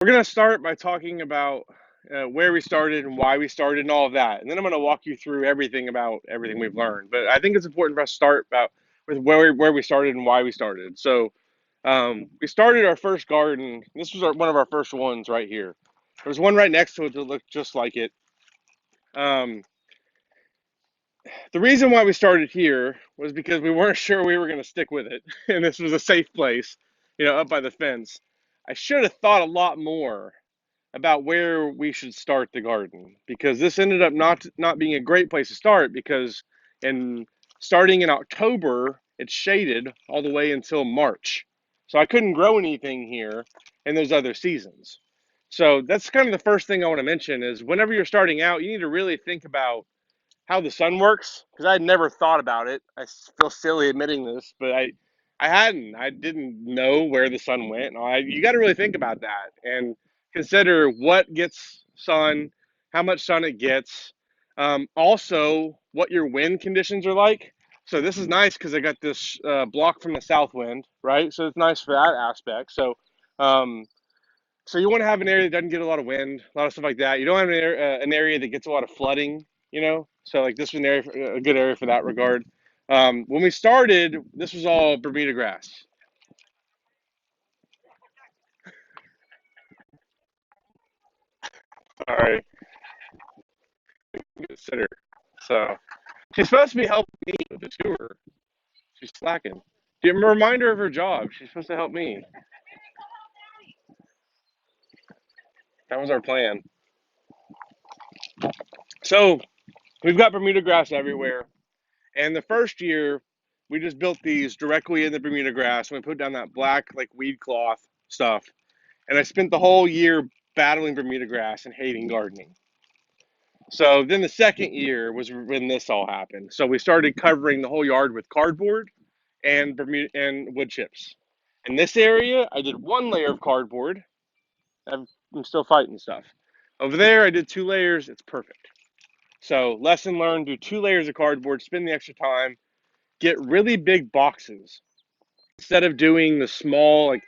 We're going to start by talking about where we started and why we started and all of that. And then I'm going to walk you through everything about everything we've learned. But I think it's important for us to start with where we started and why we started. So we started our first garden. This was one of our first ones right here. There's one right next to it that looked just like it. Um, the reason why we started here was because we weren't sure we were going to stick with it. And this was a safe place, up by the fence. I should have thought a lot more about where we should start the garden, because this ended up not being a great place to start, because in starting in October it's shaded all the way until March, so I couldn't grow anything here in those other seasons. So that's kind of the first thing I want to mention is whenever you're starting out, you need to really think about how the sun works, because I had never thought about it. I feel silly admitting this, but I didn't know where the sun went. You got to really think about that and consider what gets sun, how much sun it gets, also what your wind conditions are like. So this is nice because I got this block from the south wind, right? So it's nice for that aspect. Um, so you want to have an area that doesn't get a lot of wind, a lot of stuff like that. You don't have an area that gets a lot of flooding, So like this was a good area for that regard. When we started, this was all Bermuda grass. All right, consider. So she's supposed to be helping me with the tour. She's slacking. Give a reminder of her job. She's supposed to help me. That was our plan. So we've got Bermuda grass everywhere. And the first year, we just built these directly in the Bermuda grass, and we put down that black like weed cloth stuff. And I spent the whole year battling Bermuda grass and hating gardening. So then the second year was when this all happened. So we started covering the whole yard with cardboard and Bermuda and wood chips. In this area, I did one layer of cardboard. I'm still fighting stuff. Over there, I did 2 layers. It's perfect. So lesson learned: do 2 layers of cardboard. Spend the extra time. Get really big boxes instead of doing the small. Like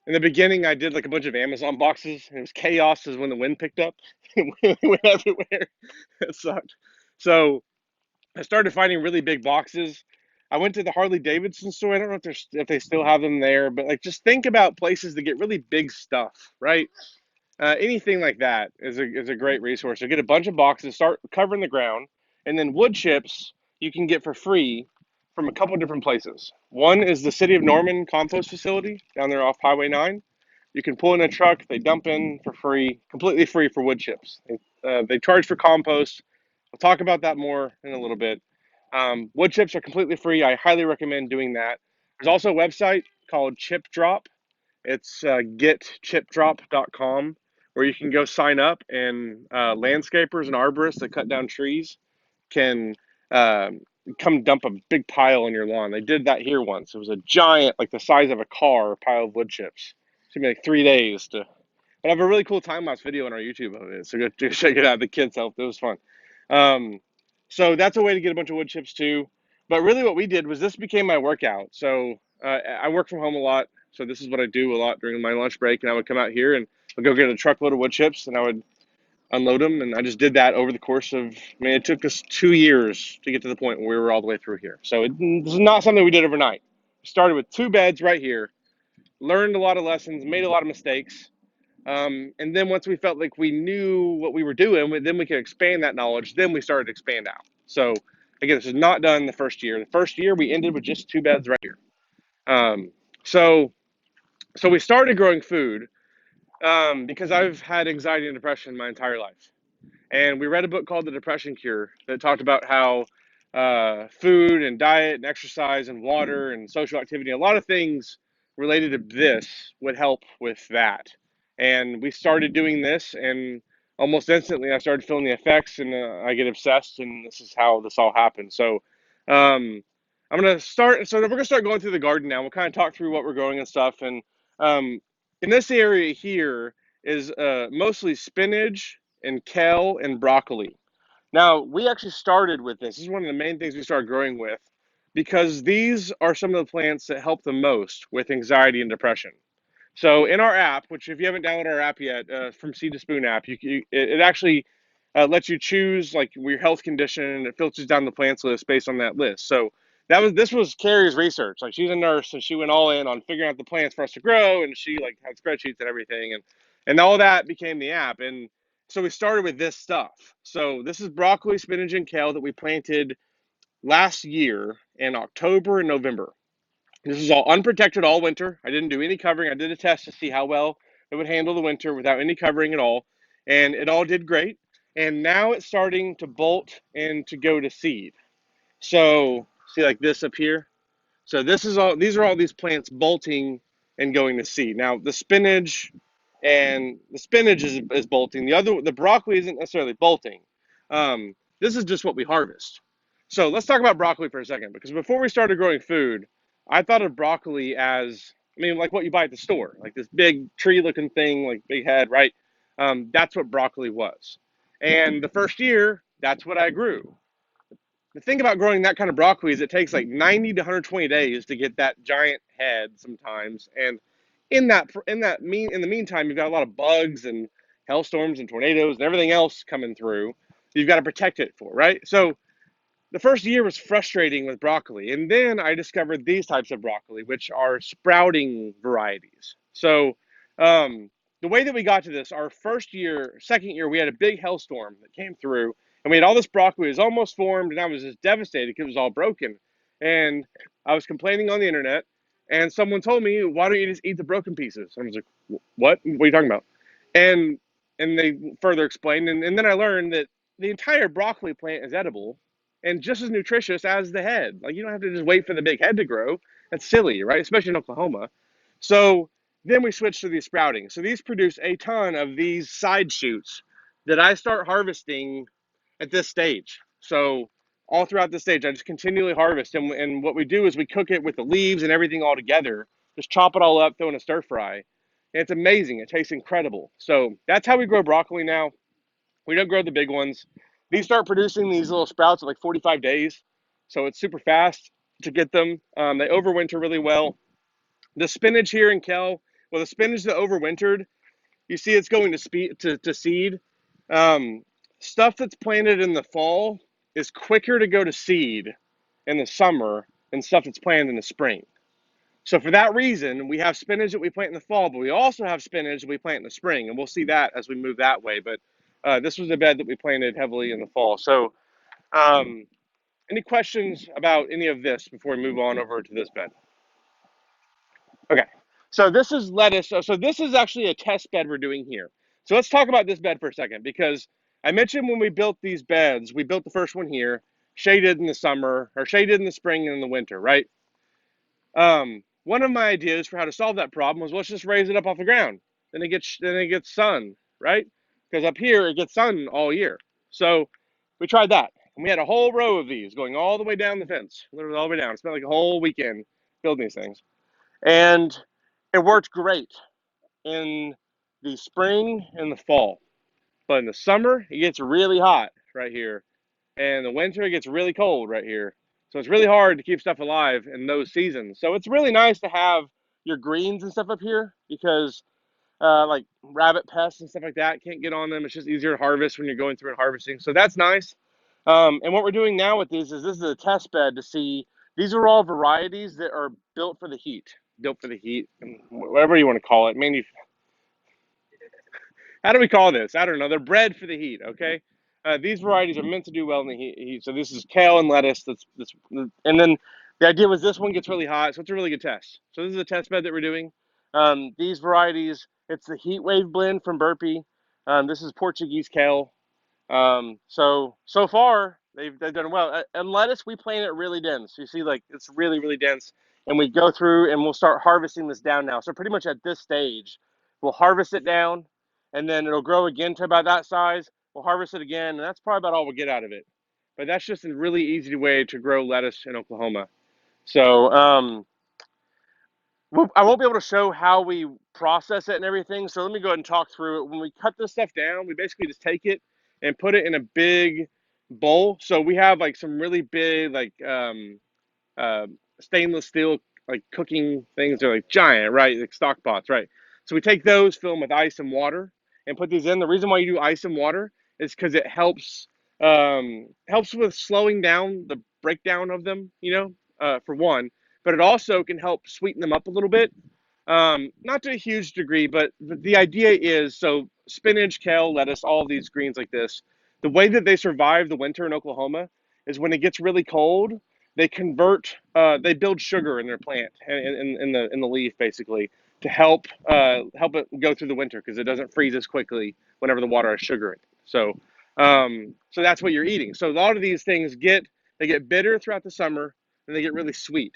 in the beginning, I did like a bunch of Amazon boxes, and it was chaos as when the wind picked up. It went everywhere. It sucked. So I started finding really big boxes. I went to the Harley Davidson store. I don't know if they still have them there, but like just think about places that get really big stuff, right? Anything like that is a great resource. So get a bunch of boxes, start covering the ground, and then wood chips you can get for free from a couple different places. One is the City of Norman compost facility down there off Highway 9. You can pull in a truck, they dump in for free, completely free for wood chips. They charge for compost. We'll talk about that more in a little bit. Wood chips are completely free. I highly recommend doing that. There's also a website called Chip Drop. It's getchipdrop.com, where you can go sign up, and landscapers and arborists that cut down trees can come dump a big pile on your lawn. They did that here once. It was a giant, like the size of a car, pile of wood chips. It took me like 3 days to. But I have a really cool time lapse video on our YouTube of it, so go check it out. The kids helped. It was fun. Um, so that's a way to get a bunch of wood chips too. But really, what we did was this became my workout. So I work from home a lot, so this is what I do a lot during my lunch break. And I would come out here and I'd go get a truckload of wood chips, and I would unload them. And I just did that over the course of. I mean, it took us 2 years to get to the point where we were all the way through here. So this is not something we did overnight. We started with 2 beds right here, learned a lot of lessons, made a lot of mistakes. And then once we felt like we knew what we were doing, then we could expand that knowledge. Then we started to expand out. So again, this is not done the first year. The first year we ended with just 2 beds right here. Um, so so we started growing food because I've had anxiety and depression my entire life. And we read a book called The Depression Cure that talked about how food and diet and exercise and water and social activity, a lot of things related to this would help with that. And we started doing this, and almost instantly I started feeling the effects, and I get obsessed, and this is how this all happened. So I'm gonna start. So we're gonna start going through the garden now. We'll kind of talk through what we're growing and stuff. And in this area here is mostly spinach and kale and broccoli. Now, we actually started with this. This is one of the main things we started growing with, because these are some of the plants that help the most with anxiety and depression. So in our app, which if you haven't downloaded our app yet, from Seed to Spoon app, it actually lets you choose like your health condition, and it filters down the plants list based on that list. So this was Carrie's research. Like, she's a nurse, and she went all in on figuring out the plants for us to grow, and she like had spreadsheets and everything, and all that became the app. And so we started with this stuff. So this is broccoli, spinach, and kale that we planted last year in October and November. This is all unprotected all winter. I didn't do any covering. I did a test to see how well it would handle the winter without any covering at all, and it all did great. And now it's starting to bolt and to go to seed. So see, like this up here. So this is all. These are all these plants bolting and going to seed. Now the spinach is bolting. The broccoli isn't necessarily bolting. This is just what we harvest. So let's talk about broccoli for a second, because before we started growing food, I thought of broccoli as, I mean, like what you buy at the store, like this big tree-looking thing, like big head, right? That's what broccoli was. And the first year, that's what I grew. The thing about growing that kind of broccoli is it takes like 90 to 120 days to get that giant head sometimes. And in the meantime, you've got a lot of bugs and hailstorms and tornadoes and everything else coming through. You've got to protect it for, right? So the first year was frustrating with broccoli. And then I discovered these types of broccoli, which are sprouting varieties. So the way that we got to this, our second year, we had a big hailstorm that came through, and we had all this broccoli. It was almost formed, and I was just devastated because it was all broken. And I was complaining on the internet, and someone told me, "Why don't you just eat the broken pieces?" And I was like, "What? What are you talking about?" And they further explained, and then I learned that the entire broccoli plant is edible and just as nutritious as the head. Like, you don't have to just wait for the big head to grow. That's silly, right? Especially in Oklahoma. So then we switched to these sprouting. So these produce a ton of these side shoots that I start harvesting at this stage. So all throughout this stage, I just continually harvest. And what we do is we cook it with the leaves and everything all together. Just chop it all up, throw in a stir fry. And it's amazing. It tastes incredible. So that's how we grow broccoli now. We don't grow the big ones. These start producing these little sprouts in like 45 days. So it's super fast to get them. They overwinter really well. The spinach here in kale, well, the spinach that overwintered, you see it's going to seed. Um, Stuff that's planted in the fall is quicker to go to seed in the summer than stuff that's planted in the spring. So for that reason, we have spinach that we plant in the fall, but we also have spinach that we plant in the spring, and we'll see that as we move that way. But this was a bed that we planted heavily in the fall. So um, any questions about any of this before we move on over to this bed? Okay, so this is lettuce. So this is actually a test bed we're doing here. So let's talk about this bed for a second, because I mentioned when we built these beds, we built the first one here, shaded in the summer, or shaded in the spring and in the winter, right? One of my ideas for how to solve that problem was, let's just raise it up off the ground. Then it gets sun, right? Because up here it gets sun all year. So we tried that, and we had a whole row of these going all the way down the fence, literally all the way down. I spent like a whole weekend building these things, and it worked great in the spring and the fall. But in the summer, it gets really hot right here, and the winter it gets really cold right here. So it's really hard to keep stuff alive in those seasons. So it's really nice to have your greens and stuff up here, because like rabbit pests and stuff like that can't get on them. It's just easier to harvest when you're going through and harvesting. So that's nice. And what we're doing now with these is, this is a test bed to see. These are all varieties that are built for the heat, whatever you want to call it. How do we call this? I don't know. They're bred for the heat. Okay. These varieties are meant to do well in the heat. So this is kale and lettuce. And then the idea was this one gets really hot, so it's a really good test. So this is a test bed that we're doing. These varieties, it's the heat wave blend from Burpee. This is Portuguese Kale. So far they've done well. And lettuce, we plant it really dense. You see, like, it's really really dense, and we go through and we'll start harvesting this down now. So pretty much at this stage, we'll harvest it down, and then it'll grow again to about that size. We'll harvest it again, and that's probably about all we'll get out of it. But that's just a really easy way to grow lettuce in Oklahoma. So I won't be able to show how we process it and everything. So let me go ahead and talk through it. When we cut this stuff down, we basically just take it and put it in a big bowl. So we have like some really big, like uh, stainless steel, like cooking things. They're like giant, right? Like stock pots, right? So we take those, fill them with ice and water, and put these in. The reason why you do ice and water is because it helps with slowing down the breakdown of them, for one, but it also can help sweeten them up a little bit. Not to a huge degree, but the idea is, so spinach, kale, lettuce, all of these greens like this, the way that they survive the winter in Oklahoma is when it gets really cold, they build sugar in their plant in the leaf basically to help it go through the winter because it doesn't freeze as quickly whenever the water has sugar in it. So that's what you're eating. So a lot of these things get bitter throughout the summer and they get really sweet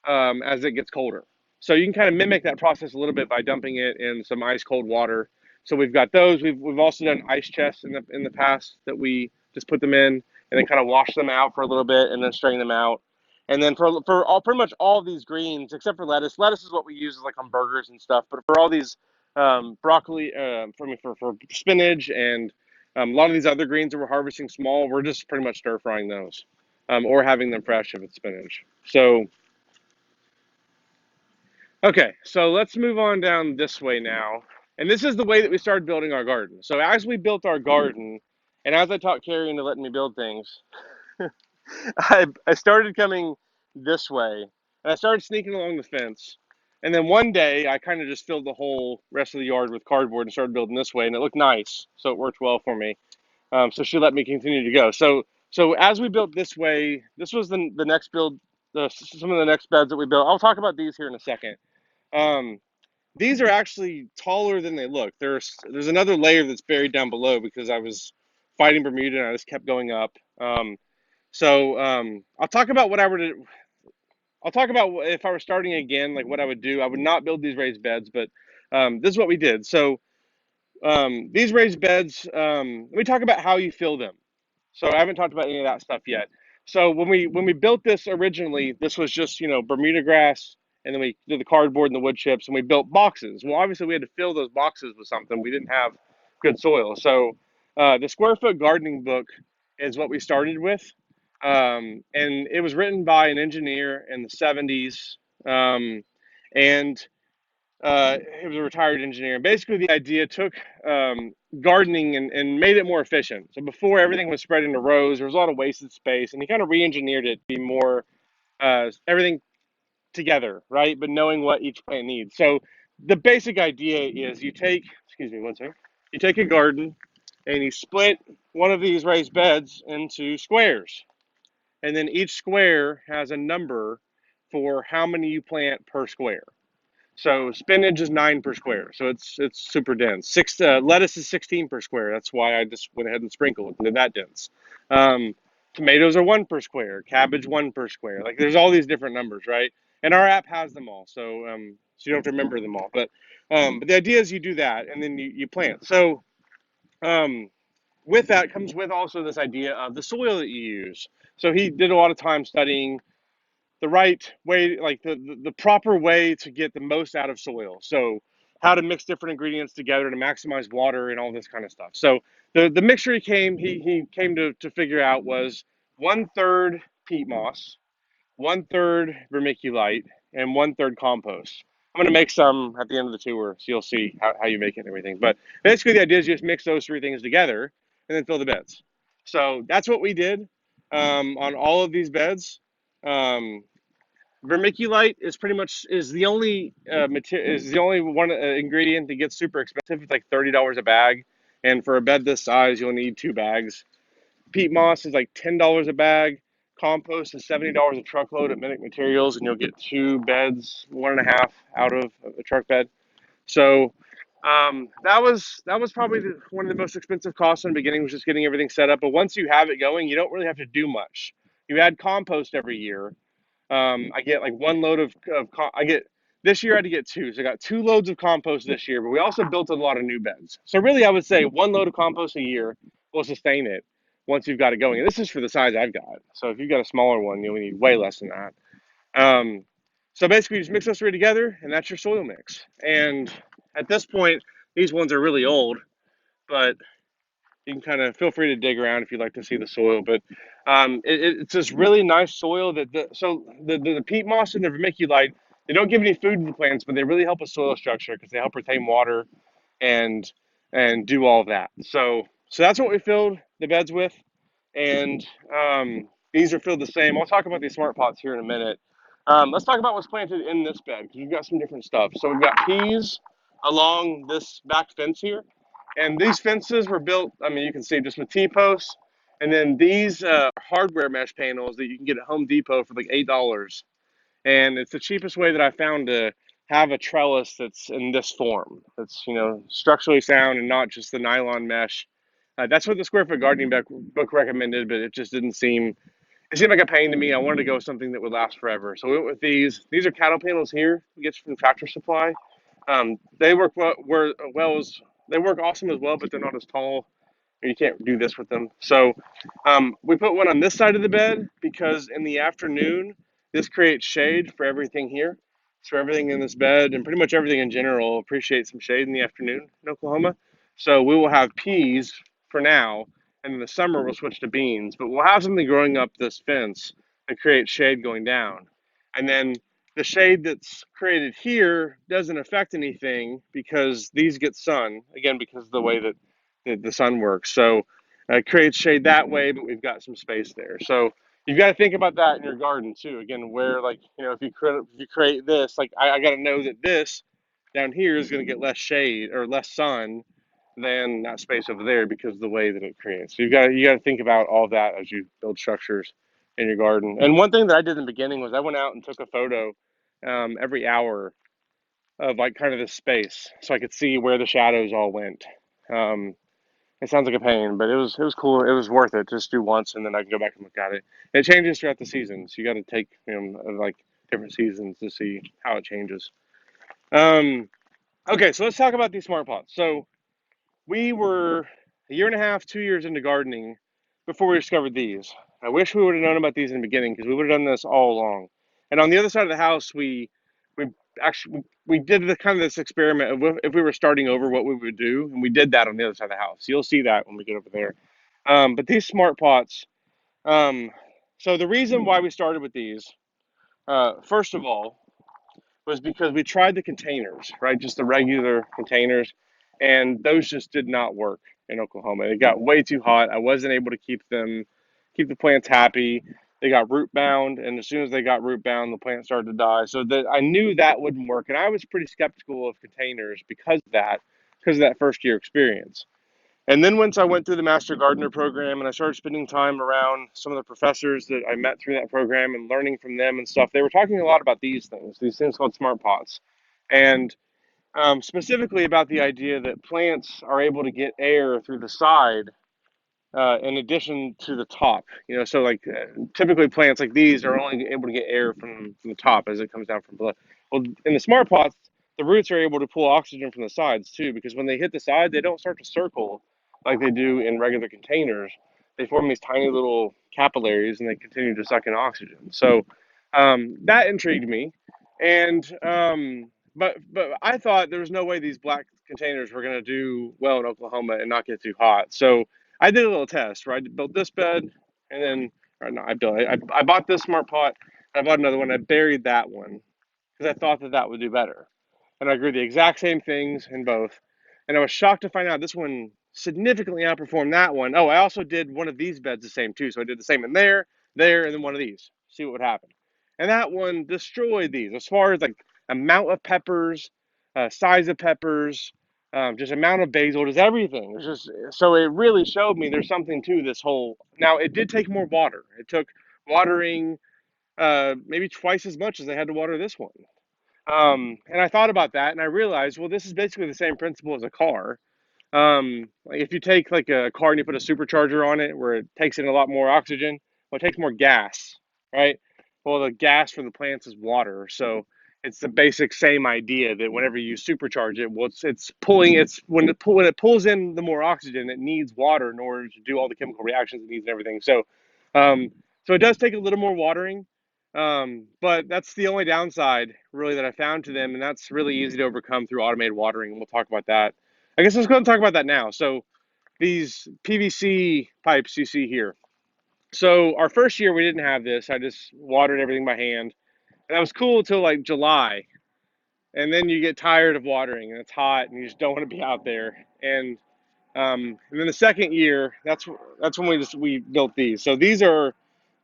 as it gets colder. So you can kind of mimic that process a little bit by dumping it in some ice cold water. So we've got those. We've also done ice chests in the past that we just put them in and then kind of wash them out for a little bit and then strain them out. And then for all pretty much all these greens except for lettuce is what we use like on burgers and stuff. But for all these broccoli, for spinach and a lot of these other greens that we're harvesting small, we're just pretty much stir frying those or having them fresh if it's spinach. So. Okay, so let's move on down this way now. And this is the way that we started building our garden. So as we built our garden, and as I taught Carrie into letting me build things, I started coming this way, and I started sneaking along the fence. And then one day, I kind of just filled the whole rest of the yard with cardboard and started building this way, and it looked nice, so it worked well for me. So she let me continue to go. So as we built this way, this was the next build, some of the next beds that we built. I'll talk about these here in a second. Um, these are actually taller than they look. There's another layer that's buried down below because I was fighting Bermuda and I just kept going up. I'll talk about what I would. I'll talk about if I were starting again, like what I would do. I would not build these raised beds, but this is what we did. So these raised beds, let me talk about how you fill them. So I haven't talked about any of that stuff yet. So when we built this originally, this was just Bermuda grass, and then we did the cardboard and the wood chips, and we built boxes. Well, obviously we had to fill those boxes with something. We didn't have good soil, so the square foot gardening book is what we started with, and it was written by an engineer in the '70s, and he was a retired engineer. And basically, the idea took gardening and made it more efficient. So before everything was spread into rows, there was a lot of wasted space, and he kind of re-engineered it to be more everything together, right? But knowing what each plant needs. So the basic idea is excuse me, one second. You take a garden and you split one of these raised beds into squares, and then each square has a number for how many you plant per square. So spinach is 9 per square, so it's super dense. Lettuce is 16 per square. That's why I just went ahead and sprinkled into that dense. Um, Tomatoes are 1 per square. Cabbage 1 per square. Like there's all these different numbers, right? And our app has them all, so you don't have to remember them all. But the idea is you do that, and then you plant. So um, with that comes with also this idea of the soil that you use. So he did a lot of time studying the right way, like the proper way to get the most out of soil. So how to mix different ingredients together to maximize water and all this kind of stuff. So the mixture he came to figure out was 1/3 peat moss, 1/3 vermiculite, and 1/3 compost. I'm gonna make some at the end of the tour, so you'll see how you make it and everything. But basically, the idea is you just mix those three things together and then fill the beds. So that's what we did on all of these beds. Um, Vermiculite is pretty much is the only material is the only one ingredient that gets super expensive. It's like $30 a bag, and for a bed this size, you'll need 2 bags. Peat moss is like $10 a bag. Compost is $70 a truckload at Minnick Materials, and you'll get 2 beds, 1.5 out of a truck bed. So that was probably one of the most expensive costs in the beginning, was just getting everything set up. But once you have it going, you don't really have to do much. You add compost every year. I get like 1 load I get this year I had to get 2. So I got 2 loads of compost this year, but we also built a lot of new beds. So really I would say 1 load of compost a year will sustain it once you've got it going. And this is for the size I've got. So if you've got a smaller one, you'll need way less than that. Um, so basically you just mix those three together and that's your soil mix. And at this point, these ones are really old, but you can kind of feel free to dig around if you'd like to see the soil, but it's this really nice soil the peat moss and the vermiculite, They don't give any food to the plants, but they really help with soil structure because they help retain water and do all of that. So that's what we filled the beds with, and these are filled the same. I'll talk about these smart pots here in a minute. Let's talk about what's planted in this bed because we've got some different stuff. So we've got peas along this back fence here, and these fences were built. I mean, you can see just with T-posts, and then these hardware mesh panels that you can get at Home Depot for like $8. And it's the cheapest way that I found to have a trellis that's in this form. That's, you know, structurally sound and not just the nylon mesh. That's what the Square Foot Gardening book recommended, but it just didn't seem, it seemed like a pain to me. I wanted to go with something that would last forever. So we went with these. These are cattle panels here, we get from Tractor Supply. They work they work awesome as well, but they're not as tall. You can't do this with them. So we put one on this side of the bed because in the afternoon, this creates shade for everything here. So everything in this bed and pretty much everything in general appreciates some shade in the afternoon in Oklahoma. So we will have peas for now, and in the summer we'll switch to beans. But we'll have something growing up this fence that creates shade going down. And then the shade that's created here doesn't affect anything because these get sun, again, because of the way that the sun works. So it creates shade that way, but we've got some space there. So you've got to think about that in your garden too. Again, where like, you know, if you create this, like I got to know that this down here is going to get less shade or less sun than that space over there because of the way that it creates. So you got to think about all that as you build structures in your garden. And one thing that I did in the beginning was I went out and took a photo every hour of like kind of this space so I could see where the shadows all went. Um, it sounds like a pain, but it was cool. It was worth it. Just do once, and then I can go back and look at it. It changes throughout the seasons. You got to take, you know, like different seasons to see how it changes. Um, okay, so let's talk about these smart pots. So we were a year and a half, 2 years into gardening before we discovered these. I wish we would have known about these in the beginning because we would have done this all along. And on the other side of the house, we actually we did the kind of this experiment of if we were starting over, what we would do, and we did that on the other side of the house. You'll see that when we get over there. But these smart pots. Um, so the reason why we started with these, first of all, was because we tried the containers, right? Just the regular containers, and those just did not work in Oklahoma. It got way too hot. I wasn't able to keep the plants happy. They got root bound, and as soon as they got root bound, the plant started to die. So that I knew that wouldn't work, and I was pretty skeptical of containers because of that first year experience. And then once I went through the Master Gardener program and I started spending time around some of the professors that I met through that program and learning from them and stuff, they were talking a lot about these things called smart pots. And specifically about the idea that plants are able to get air through the side in addition to the top. You know, so like typically plants like these are only able to get air from the top as it comes down from below. Well, in the smart pots, the roots are able to pull oxygen from the sides too, because when they hit the side, they don't start to circle like they do in regular containers. They form these tiny little capillaries and they continue to suck in oxygen. So that intrigued me. And but I thought there was no way these black containers were going to do well in Oklahoma and not get too hot. So I did a little test, right? I built this bed, and then, or no, I built it. I bought this smart pot. I bought another one. I buried that one because I thought that that would do better. And I grew the exact same things in both. And I was shocked to find out this one significantly outperformed that one. Oh, I also did one of these beds the same too. So I did the same in there, and then one of these. See what would happen. And that one destroyed these as far as like amount of peppers, size of peppers, just amount of basil, just everything. It's just so it really showed me there's something to this whole. Now it did take more water. It took watering maybe twice as much as I had to water this one. And I thought about that, and I realized, well, this is basically the same principle as a car. Like if you take like a car and you put a supercharger on it, where it takes in a lot more oxygen, well, it takes more gas, right? Well, the gas from the plants is water, so it's the basic same idea that whenever you supercharge it, well, it's pulling when it pulls in the more oxygen, it needs water in order to do all the chemical reactions it needs and everything. So, um, so it does take a little more watering, but that's the only downside really that I found to them, and that's really easy to overcome through automated watering, and we'll talk about that. I guess let's go and talk about that now. So these PVC pipes you see here. So our first year we didn't have this. I just watered everything by hand. And that was cool until like July. And then you get tired of watering and it's hot and you just don't want to be out there. And then the second year, that's when we built these. So these are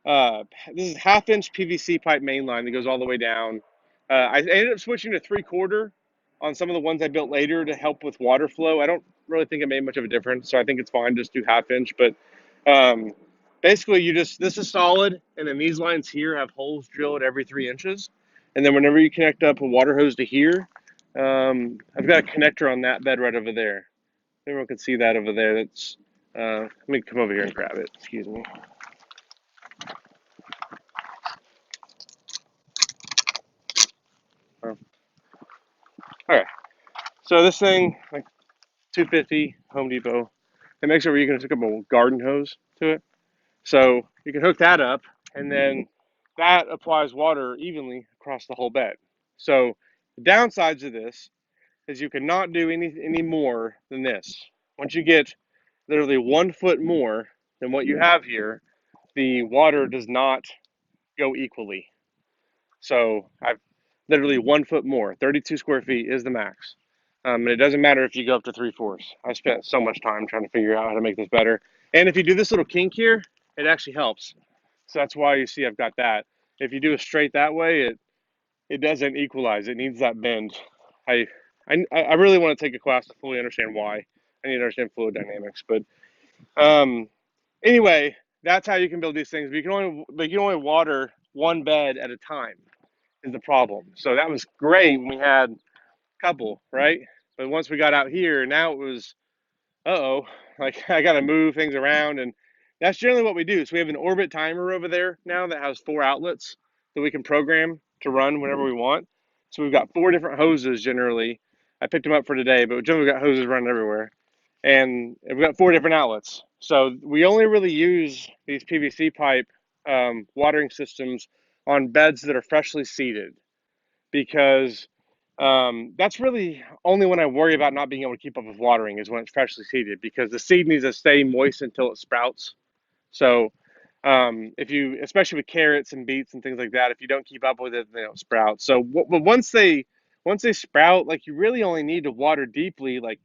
uh, this is 1/2 inch PVC pipe main line that goes all the way down. I ended up switching to 3/4 on some of the ones I built later to help with water flow. I don't really think it made much of a difference, so I think it's fine just do 1/2 inch. But um, basically, this is solid, and then these lines here have holes drilled every 3 inches. And then whenever you connect up a water hose to here, I've got a connector on that bed right over there. Everyone can see that over there. That's let me come over here and grab it. Excuse me. Oh, all right. So this thing, like 250 Home Depot, it makes it where you can hook up a garden hose to it. So you can hook that up, and then that applies water evenly across the whole bed. So the downsides of this is you cannot do any more than this. Once you get literally 1 foot more than what you have here, the water does not go equally. So I've literally 1 foot more. 32 square feet is the max. And it doesn't matter if you go up to 3/4. I spent so much time trying to figure out how to make this better. And if you do this little kink here, it actually helps. So that's why you see I've got that. If you do it straight that way, it doesn't equalize. It needs that bend. I I really want to take a class to fully understand why. I need to understand fluid dynamics. But um, anyway, that's how you can build these things. But you can only water one bed at a time is the problem. So that was great when we had a couple, right? But once we got out here, now it was, uh-oh, like I got to move things around. And that's generally what we do. So we have an orbit timer over there now that has 4 outlets that we can program to run whenever we want. So we've got 4 different hoses generally. I picked them up for today, but generally we've got hoses running everywhere. And we've got 4 different outlets. So we only really use these PVC pipe watering systems on beds that are freshly seeded because that's really only when I worry about not being able to keep up with watering is when it's freshly seeded because the seed needs to stay moist until it sprouts. So if you, especially with carrots and beets and things like that, if you don't keep up with it, they don't sprout. So but once they sprout, like you really only need to water deeply, like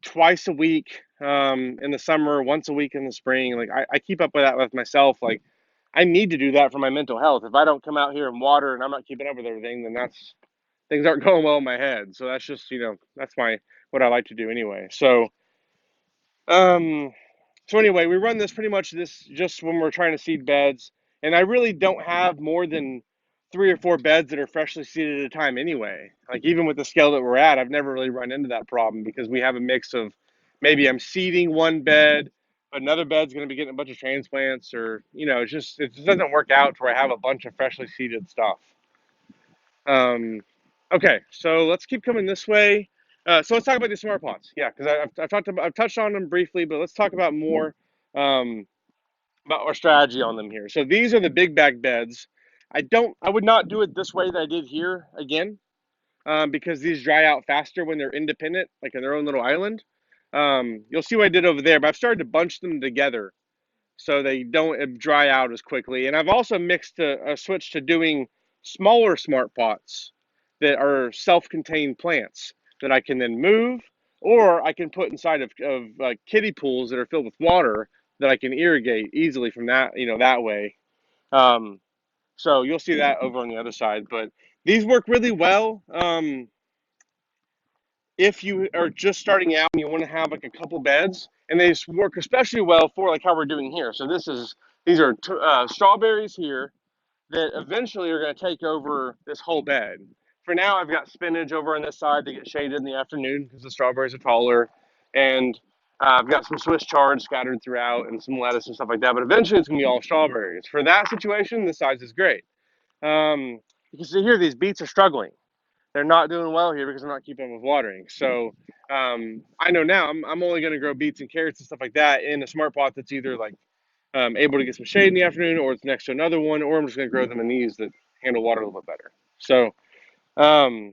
twice a week in the summer, once a week in the spring. Like I keep up with that with myself. Like I need to do that for my mental health. If I don't come out here and water and I'm not keeping up with everything, then that's things aren't going well in my head. So that's just, that's what I like to do anyway. Um, so anyway, we run this pretty much this just when we're trying to seed beds, and I really don't have more than 3 or 4 beds that are freshly seeded at a time anyway. Like even with the scale that we're at, I've never really run into that problem because we have a mix of maybe I'm seeding one bed, but another bed's going to be getting a bunch of transplants, or it just doesn't work out to where I have a bunch of freshly seeded stuff. Um, okay, so let's keep coming this way. So let's talk about the smart pots. Yeah, because I've touched on them briefly, but let's talk about more um, about our strategy on them here. So these are the big bag beds. I would not do it this way that I did here again, because these dry out faster when they're independent, like in their own little island. You'll see what I did over there, but I've started to bunch them together so they don't dry out as quickly. And I've also mixed a switch to doing smaller smart pots that are self-contained plants that I can then move, or I can put inside of kiddie pools that are filled with water that I can irrigate easily from that way. Um, so you'll see that over on the other side. But these work really well. If you are just starting out and you want to have like a couple beds, and they work especially well for like how we're doing here. So these are strawberries here that eventually are going to take over this whole bed. For now, I've got spinach over on this side to get shaded in the afternoon because the strawberries are taller, and I've got some Swiss chard scattered throughout and some lettuce and stuff like that. But eventually, it's going to be all strawberries. For that situation, this size is great. You can see here these beets are struggling. They're not doing well here because I'm not keeping with watering. So I know now I'm only going to grow beets and carrots and stuff like that in a smart pot that's either like able to get some shade in the afternoon, or it's next to another one, or I'm just going to grow them in these that handle water a little bit better. So um,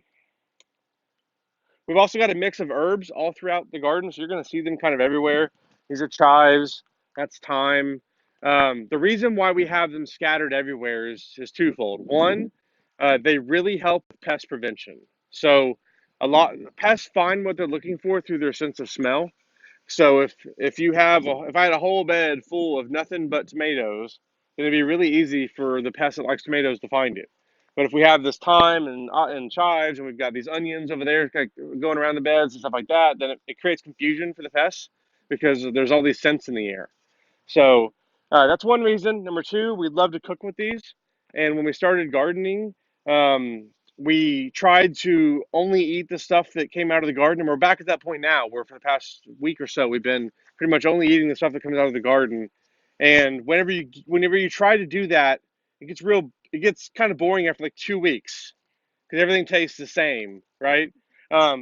we've also got a mix of herbs all throughout the garden, so you're going to see them kind of everywhere. These are chives. That's thyme. The reason why we have them scattered everywhere is twofold. One, They really help with pest prevention. So a lot pests find what they're looking for through their sense of smell. So if you have if I had a whole bed full of nothing but tomatoes, then it'd be really easy for the pest that likes tomatoes to find it. But if we have this thyme and chives, and we've got these onions over there like, going around the beds and stuff like that, then it creates confusion for the pests because there's all these scents in the air. So that's one reason. Number two, we love to cook with these. And when we started gardening, we tried to only eat the stuff that came out of the garden. And we're back at that point now where for the past week or so, we've been pretty much only eating the stuff that comes out of the garden. And whenever you try to do that, it gets kind of boring after like 2 weeks because everything tastes the same, right?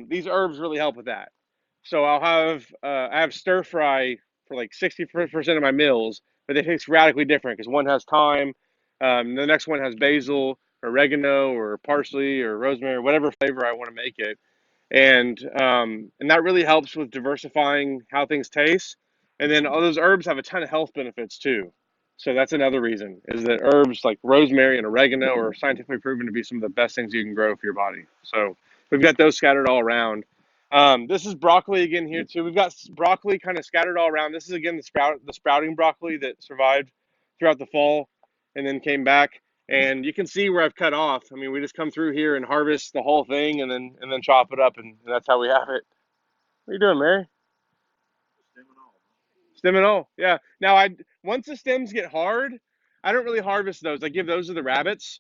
These herbs really help with that. So I have stir fry for like 60% of my meals, but they taste radically different because one has thyme, the next one has basil, or oregano, or parsley, or rosemary, whatever flavor I want to make it, and that really helps with diversifying how things taste. And then all those herbs have a ton of health benefits too. So that's another reason is that herbs like rosemary and oregano are scientifically proven to be some of the best things you can grow for your body. So we've got those scattered all around. This is broccoli again here too. We've got broccoli kind of scattered all around. This is again the sprouting broccoli that survived throughout the fall and then came back. And you can see where I've cut off. I mean, we just come through here and harvest the whole thing and then chop it up, and that's how we have it. What are you doing, Mary? Stem and all. Yeah. Now I once the stems get hard, I don't really harvest those. I give those to the rabbits.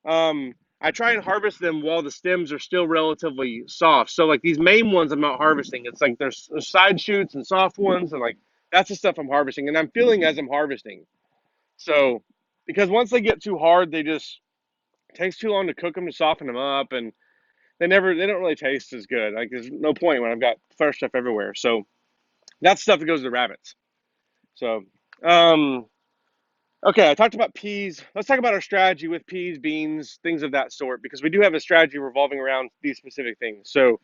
I try and harvest them while the stems are still relatively soft. So like these main ones I'm not harvesting. It's like there's side shoots and soft ones and like that's the stuff I'm harvesting and I'm feeling as I'm harvesting. So because once they get too hard, they just it takes too long to cook them to soften them up and they don't really taste as good. Like there's no point when I've got fresh stuff everywhere. So that's stuff that goes to the rabbits. So um okay, I talked about peas. Let's talk about our strategy with peas, beans, things of that sort, because we do have a strategy revolving around these specific things. So,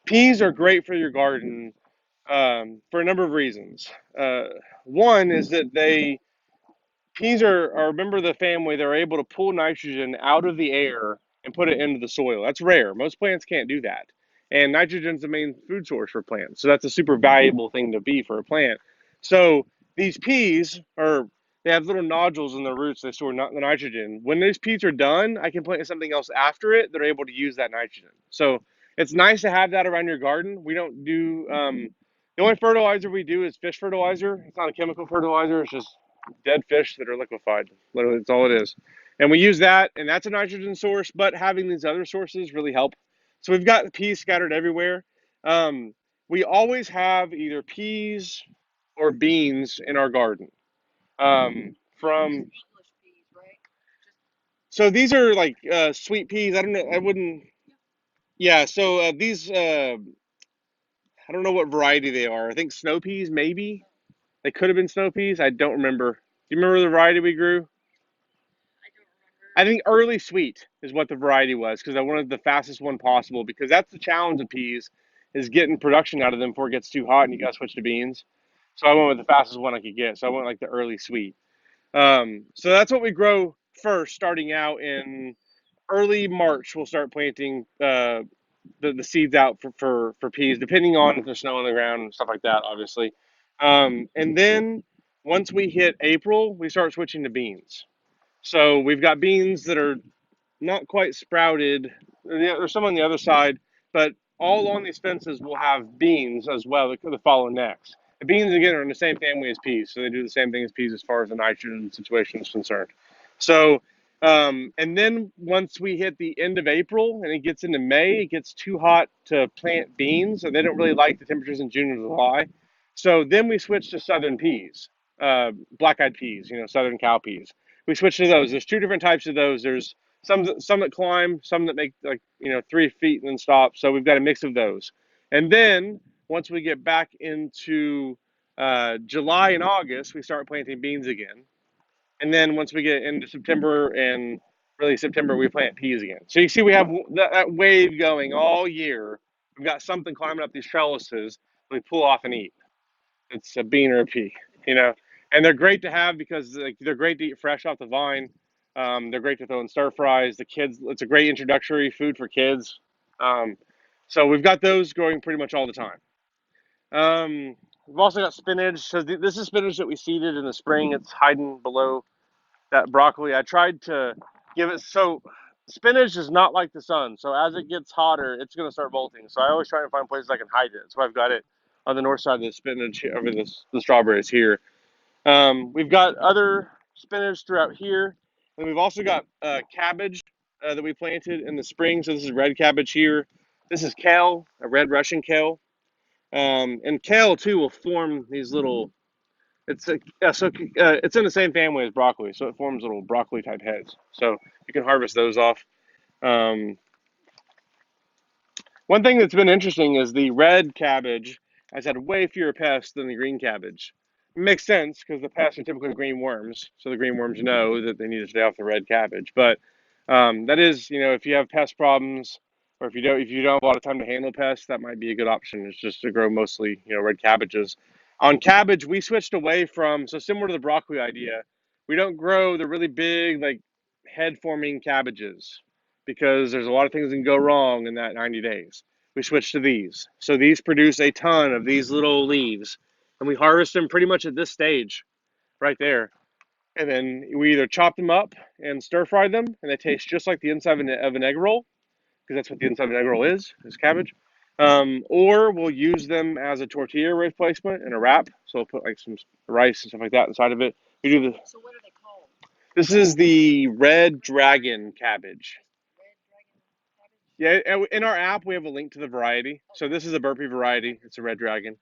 peas are great for your garden for a number of reasons. Uh, One is that peas are a member of the family. They're able to pull nitrogen out of the air and put it into the soil. That's rare. Most plants can't do that. And nitrogen is the main food source for plants. So that's a super valuable thing to be for a plant. So these peas are they have little nodules in their roots. They store the nitrogen. When these peas are done, I can plant something else after it. They're able to use that nitrogen. So it's nice to have that around your garden. We don't do the only fertilizer we do is fish fertilizer. It's not a chemical fertilizer. It's just dead fish that are liquefied. Literally, that's all it is. And we use that, and that's a nitrogen source, but having these other sources really help. So we've got peas scattered everywhere. Um, we always have either peas or beans in our garden. From So these are like sweet peas. I don't know. I wouldn't. Yeah. So these I don't know what variety they are. I think snow peas maybe. They could have been snow peas. I don't remember. Do you remember the variety we grew? I think early sweet is what the variety was because I wanted the fastest one possible because that's the challenge of peas is getting production out of them before it gets too hot and you got to switch to beans. So I went with the fastest one I could get. So I went like the early sweet. So that's what we grow first, starting out in early March. We'll start planting the seeds out for peas, depending on if there's snow on the ground and stuff like that, obviously. And then once we hit April, we start switching to beans. So we've got beans that are not quite sprouted. There's some on the other side, but all along these fences will have beans as well that follow next. The beans, again, are in the same family as peas, so they do the same thing as peas as far as the nitrogen situation is concerned. So, and then once we hit the end of April and it gets into May, it gets too hot to plant beans, so they don't really like the temperatures in June and July. So then we switch to southern peas, black-eyed peas, southern cow peas. We switch to those. There's two different types of those. There's some that climb, some that make like 3 feet and then stop. So we've got a mix of those. And then once we get back into July and August, we start planting beans again. And then once we get into September and really September, we plant peas again. So you see, we have that wave going all year. We've got something climbing up these trellises we pull off and eat. It's a bean or a pea. And they're great to have because they're great to eat fresh off the vine. They're great to throw in stir fries. The kids, it's a great introductory food for kids. Um, so we've got those growing pretty much all the time. We've also got spinach. So this is spinach that we seeded in the spring. It's hiding below that broccoli. I tried to give it, so spinach is not like the sun. So as it gets hotter, it's going to start bolting. So I always try to find places I can hide it. So I've got it on the north side of the spinach over the strawberries here. We've got other spinach throughout here, and we've also got cabbage that we planted in the spring. So this is red cabbage here. This is kale, a red Russian kale. And kale too will form these little. It's in the same family as broccoli, so it forms little broccoli type heads. So you can harvest those off. Um, One thing that's been interesting is the red cabbage has had way fewer pests than the green cabbage. It makes sense because the pests are typically green worms, so the green worms know that they need to stay off the red cabbage. But that is, if you have pest problems, or if you don't have a lot of time to handle pests, that might be a good option. It's just to grow mostly, red cabbages. On cabbage, we switched away from, so similar to the broccoli idea, we don't grow the really big like head forming cabbages because there's a lot of things that can go wrong in that 90 days. We switched to these. So these produce a ton of these little leaves, and we harvest them pretty much at this stage right there. And then we either chop them up and stir fry them, and they taste just like the inside of an egg roll, because that's what the inside of an egg roll is cabbage. Or we'll use them as a tortilla replacement in a wrap. So we'll put like some rice and stuff like that inside of it. We do the. So what are they called? This is the red dragon cabbage. Red dragon cabbage? Yeah, in our app we have a link to the variety. So this is a burpee variety. It's a red dragon.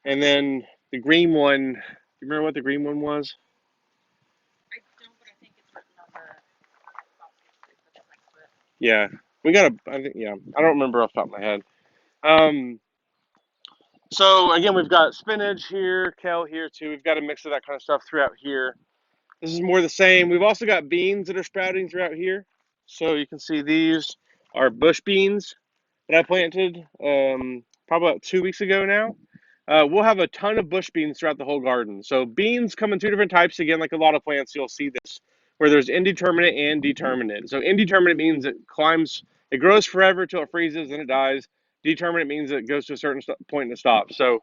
And then the green one, do you remember what the green one was? I don't, but I think it's written on the box next to it. Yeah. I don't remember off the top of my head. So again, we've got spinach here, kale here too. We've got a mix of that kind of stuff throughout here. This is more the same. We've also got beans that are sprouting throughout here. So you can see these are bush beans that I planted probably about 2 weeks ago now. We'll have a ton of bush beans throughout the whole garden. So beans come in two different types. Again, like a lot of plants, you'll see this, where there's indeterminate and determinate. So indeterminate means it grows forever till it freezes and it dies. Determinate means it goes to a certain point and it stops. So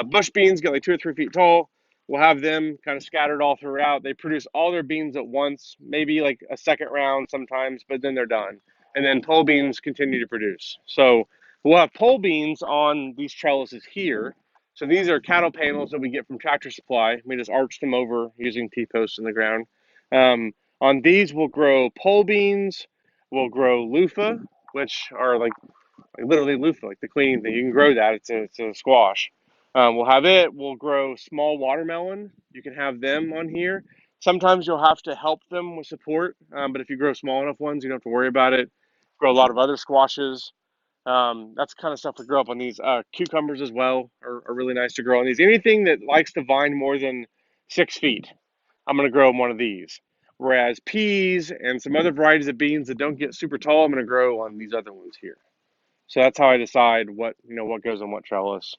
bush beans get like 2 or 3 feet tall. We'll have them kind of scattered all throughout. They produce all their beans at once, maybe like a second round sometimes, but then they're done. And then pole beans continue to produce. So we'll have pole beans on these trellises here. So these are cattle panels that we get from Tractor Supply. We just arch them over using T-posts in the ground. On these, we'll grow pole beans. We'll grow loofah, which are like literally loofah, like the cleaning thing. You can grow that. It's a squash. We'll have it. We'll grow small watermelon. You can have them on here. Sometimes you'll have to help them with support, but if you grow small enough ones, you don't have to worry about it. Grow a lot of other squashes. That's kind of stuff to grow up on these. Cucumbers as well are really nice to grow on these. Anything that likes to vine more than 6 feet, I'm going to grow on one of these. Whereas peas and some other varieties of beans that don't get super tall, I'm going to grow on these other ones here. So that's how I decide what goes on what trellis.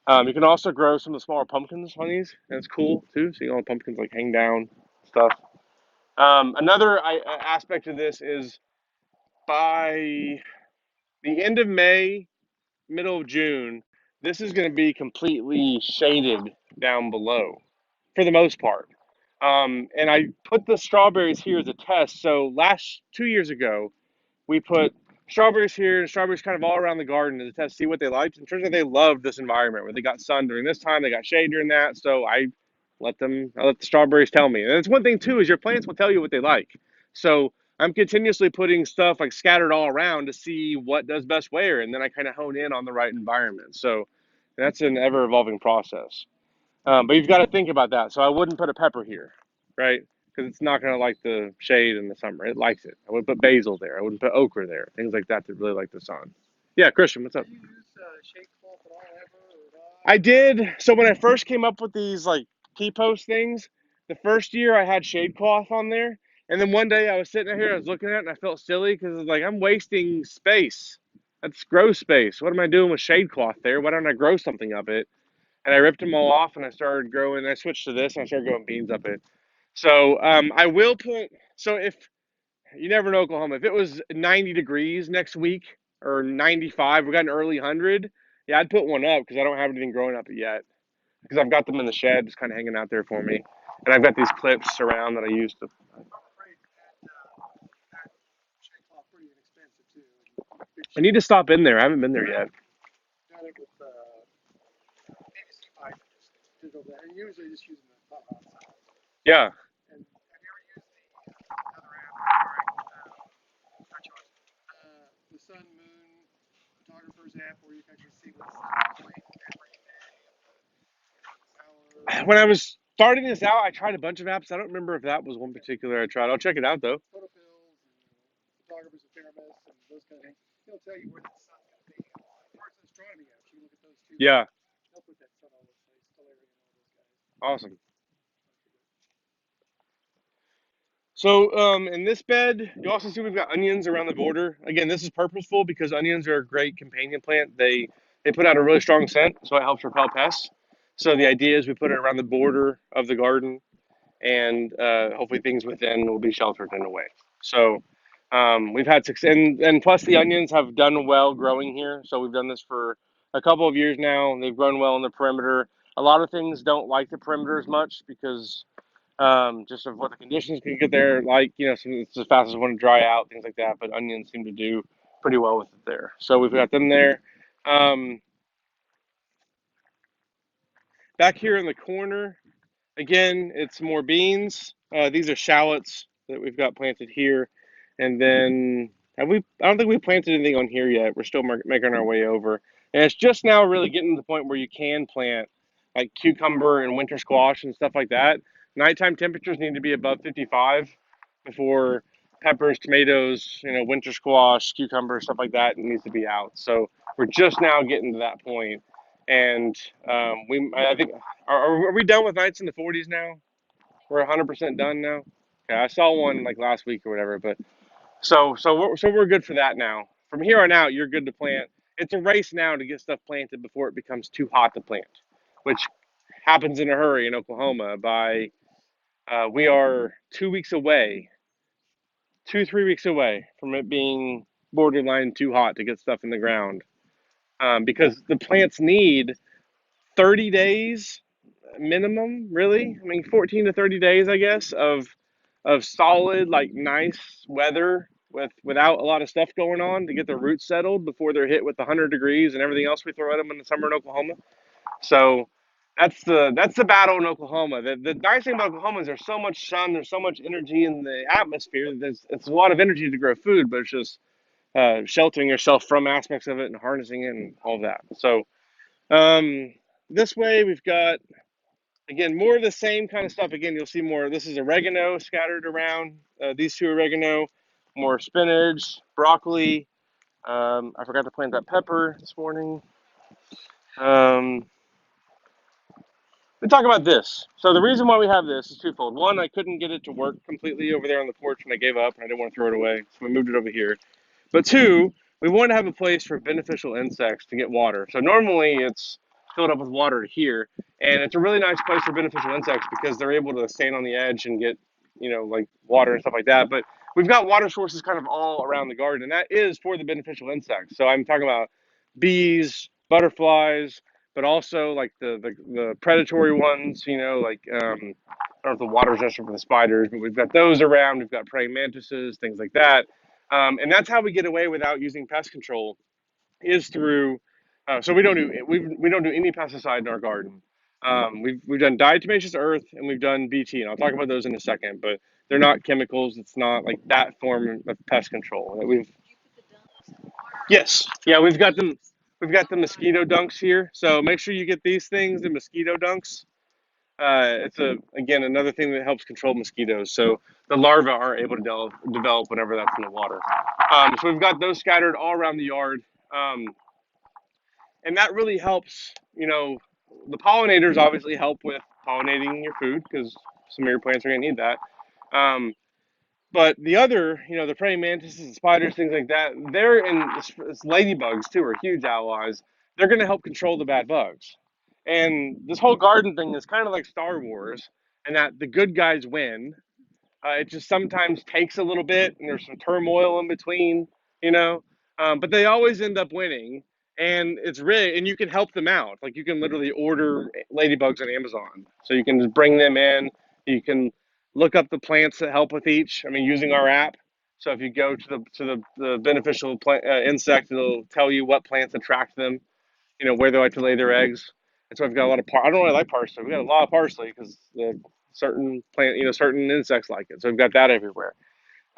You can also grow some of the smaller pumpkins on these. That's cool too. Seeing all the pumpkins like hang down stuff. Another aspect of this is by the end of May, middle of June, this is going to be completely shaded down below for the most part. And I put the strawberries here as a test. So 2 years ago, we put strawberries here and strawberries kind of all around the garden to test, see what they liked. And it turns out they loved this environment where they got sun during this time, they got shade during that. So I let the strawberries tell me. And it's one thing too is your plants will tell you what they like. So I'm continuously putting stuff like scattered all around to see what does best where, and then I kind of hone in on the right environment. So that's an ever evolving process. But you've got to think about that. So I wouldn't put a pepper here, right? Because it's not going to like the shade in the summer. It likes it. I would put basil there. I wouldn't put okra there. Things like that really like the sun. Yeah, Christian, what's up? Do you use shade cloth at all ever or I not? did. So when I first came up with these like T-post things, the first year I had shade cloth on there. And then one day I was sitting here, I was looking at it, and I felt silly because it's like, I'm wasting space. That's grow space. What am I doing with shade cloth there? Why don't I grow something up it? And I ripped them all off and I started growing. I switched to this and I started growing beans up it. So I will put. So if you never know Oklahoma, if it was 90 degrees next week or 95, we got an early 100. Yeah, I'd put one up because I don't have anything growing up yet. Because I've got them in the shed, just kind of hanging out there for me, and I've got these clips around that I use to. I'm afraid that shade cloth pretty inexpensive too. Big I need shade. to stop in there. I haven't been there yet. Done it with PVC pipe and just did it over there. And usually just using the pot outside. Yeah. And have you ever used the other app? Not yours. The Sun Moon Photographer's app where you can actually see what the sun's doing every day of the hour. When I was starting this out, I tried a bunch of apps. I don't remember if that was one particular I tried. I'll check it out though. Photopills and photographers and thermists and those kind of things. It'll tell you where the sun's going to be. Or it's astronomy apps. You can look at those too. Yeah. They'll put that sun all over the place. Stellarium and all those guys. Awesome. So in this bed, you also see we've got onions around the border. Again, this is purposeful because onions are a great companion plant. They put out a really strong scent, so it helps repel pests. So the idea is we put it around the border of the garden, and hopefully things within will be sheltered in a way. So we've had success, and plus the onions have done well growing here. So we've done this for a couple of years now. They've grown well in the perimeter. A lot of things don't like the perimeter as much because just of what the conditions can get there. Like, it's as fast as want to dry out, things like that. But onions seem to do pretty well with it there. So we've got them there. Back here in the corner, again, it's more beans. These are shallots that we've got planted here. And then have we? I don't think we planted anything on here yet. We're still making our way over. And it's just now really getting to the point where you can plant like cucumber and winter squash and stuff like that. Nighttime temperatures need to be above 55 before peppers, tomatoes, winter squash, cucumber, stuff like that needs to be out. So we're just now getting to that point. And I think, are we done with nights in the 40s now? We're 100% done now. Okay, I saw one like last week or whatever, but so we're good for that now. From here on out, you're good to plant. It's a race now to get stuff planted before it becomes too hot to plant, which happens in a hurry in Oklahoma. We are 2 weeks away, 3 weeks away from it being borderline too hot to get stuff in the ground, because the plants need 30 days minimum, really. I mean, 14 to 30 days, I guess, of solid, like nice weather without a lot of stuff going on to get their roots settled before they're hit with the 100 degrees and everything else we throw at them in the summer in Oklahoma. So that's the battle in Oklahoma. The nice thing about Oklahoma is there's so much sun, there's so much energy in the atmosphere. It's a lot of energy to grow food, but it's just sheltering yourself from aspects of it and harnessing it and all of that. So this way we've got, again, more of the same kind of stuff. Again, you'll see more. This is oregano scattered around. These two oregano, more spinach, broccoli. I forgot to plant that pepper this morning. We talk about this. So the reason why we have this is twofold. One, I couldn't get it to work completely over there on the porch, and I gave up, and I didn't want to throw it away, so we moved it over here. But two, we want to have a place for beneficial insects to get water. So normally it's filled up with water here, and it's a really nice place for beneficial insects because they're able to stand on the edge and get, like water and stuff like that. But we've got water sources kind of all around the garden, and that is for the beneficial insects. So I'm talking about bees, butterflies, but also like the predatory ones, like I don't know if the water's just for the spiders, but we've got those around. We've got praying mantises, things like that. And that's how we get away without using pest control, is through. So we don't do any pesticide in our garden. We've done diatomaceous earth and we've done BT, and I'll talk about those in a second. But they're not chemicals. It's not like that form of pest control that we've. Did you put the dunks in the water? Yes, yeah, we've got them. We've got the mosquito dunks here. So make sure you get these things, the mosquito dunks. It's again another thing that helps control mosquitoes. So the larvae aren't able to develop whenever that's in the water. So we've got those scattered all around the yard, and that really helps. The pollinators obviously help with pollinating your food because some of your plants are going to need that. Um, but the other, the praying mantises and spiders, things like that, they're in ladybugs too are huge allies. They're going to help control the bad bugs. And this whole garden thing is kind of like Star Wars. and that the good guys win. It just sometimes takes a little bit, and there's some turmoil in between, you know. But they always end up winning, and it's really, and you can help them out. Like you can literally order ladybugs on Amazon, so you can just bring them in. You can look up the plants that help with each. I mean, using our app. So if you go to the beneficial insect, it'll tell you what plants attract them. You know where they like to lay their eggs. And so I've got a lot of I don't really like parsley. We got a lot of parsley because the certain plant, certain insects like it. So I've got that everywhere.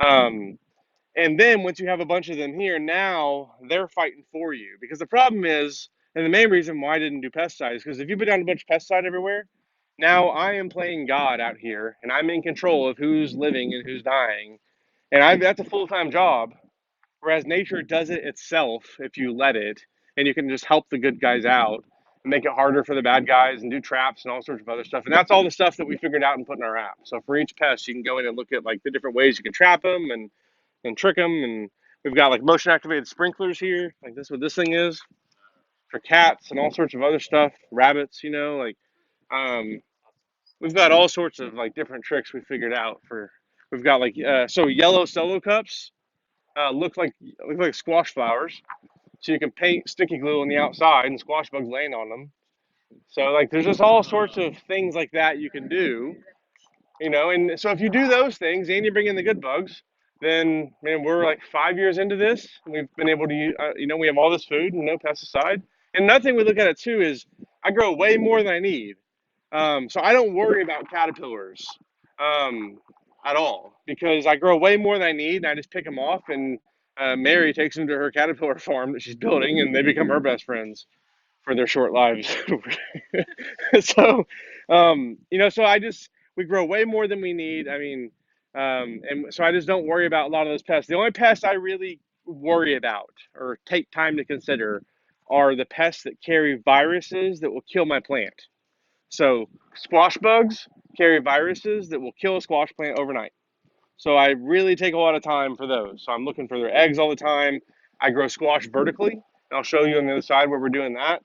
Um, and then once you have a bunch of them here, now they're fighting for you because the problem is, and the main reason why I didn't do pesticides, because if you put down a bunch of pesticide everywhere, now I am playing God out here, and I'm in control of who's living and who's dying, and that's a full-time job. Whereas nature does it itself if you let it, and you can just help the good guys out and make it harder for the bad guys and do traps and all sorts of other stuff. And that's all the stuff that we figured out and put in our app. So for each pest, you can go in and look at like the different ways you can trap them and trick them. And we've got like motion activated sprinklers here, like this what this thing is for cats and all sorts of other stuff, rabbits, like um, we've got all sorts of like different tricks we figured out for. We've got like so yellow solo cups look like squash flowers. So you can paint sticky glue on the outside and squash bugs land on them. So like there's just all sorts of things like that you can do, and so if you do those things and you bring in the good bugs, then man, we're like 5 years into this. We've been able to, we have all this food and no pesticide. And another thing we look at it too is I grow way more than I need. So I don't worry about caterpillars um, at all because I grow way more than I need, and I just pick them off. And Mary takes them to her caterpillar farm that she's building, and they become her best friends for their short lives. so, so we grow way more than we need. I mean, and so I just don't worry about a lot of those pests. The only pests I really worry about or take time to consider are the pests that carry viruses that will kill my plant. So squash bugs carry viruses that will kill a squash plant overnight. So I really take a lot of time for those. So I'm looking for their eggs all the time. I grow squash vertically. And I'll show you on the other side where we're doing that.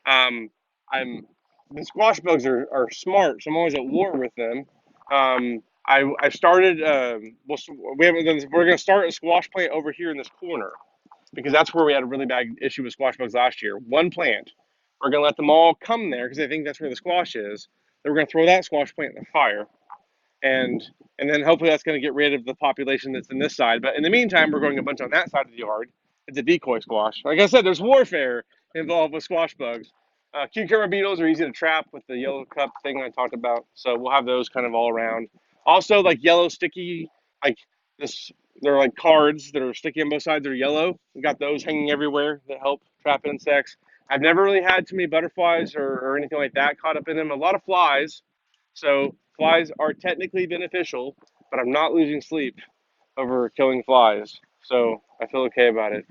Um, I'm the squash bugs are smart, so I'm always at war with them. I started. We haven't done this. We're going to start a squash plant over here in this corner because that's where we had a really bad issue with squash bugs last year. One plant. We're going to let them all come there because they think that's where the squash is. Then we're going to throw that squash plant in the fire and and then hopefully that's going to get rid of the population that's in this side. But in the meantime, we're growing a bunch on that side of the yard. It's a decoy squash. Like I said, there's warfare involved with squash bugs. Cucumber beetles are easy to trap with the yellow cup thing I talked about. So we'll have those kind of all around. Also, like yellow sticky, like this, they're like cards that are sticky on both sides. They're yellow. We got those hanging everywhere that help trap insects. I've never really had too many butterflies or anything like that caught up in them. A lot of flies, so flies are technically beneficial, but I'm not losing sleep over killing flies. So I feel okay about it.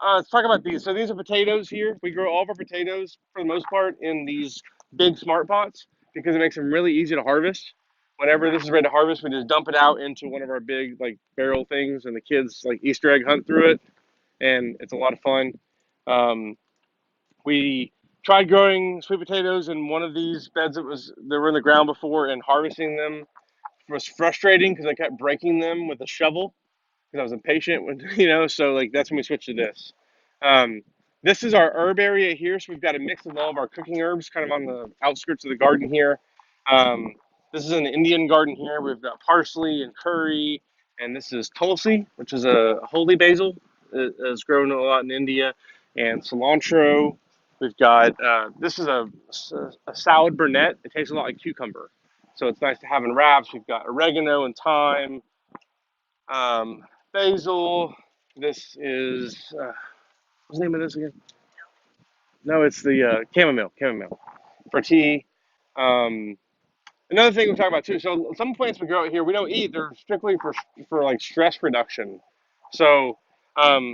Let's talk about these. So these are potatoes here. We grow all of our potatoes for the most part in these big smart pots because it makes them really easy to harvest. Whenever this is ready to harvest, we just dump it out into one of our big like barrel things, and the kids like Easter egg hunt through it, and it's a lot of fun. Um, we tried growing sweet potatoes in one of these beds that were in the ground before, and harvesting them was frustrating because I kept breaking them with a shovel because I was impatient when So like that's when we switched to this. Um, this is our herb area here, so we've got a mix of all of our cooking herbs, kind of on the outskirts of the garden here. Um, this is an Indian garden here. We've got parsley and curry, and this is tulsi, which is a holy basil. It's grown a lot in India, and cilantro. We've got this is a salad burnet. It tastes a lot like cucumber, so it's nice to have in wraps. We've got oregano and thyme, um, basil. This is what's the name of this again? No, it's the chamomile for tea. Um, Another thing we talk about too. So some plants we grow out here we don't eat. They're strictly for like stress reduction. So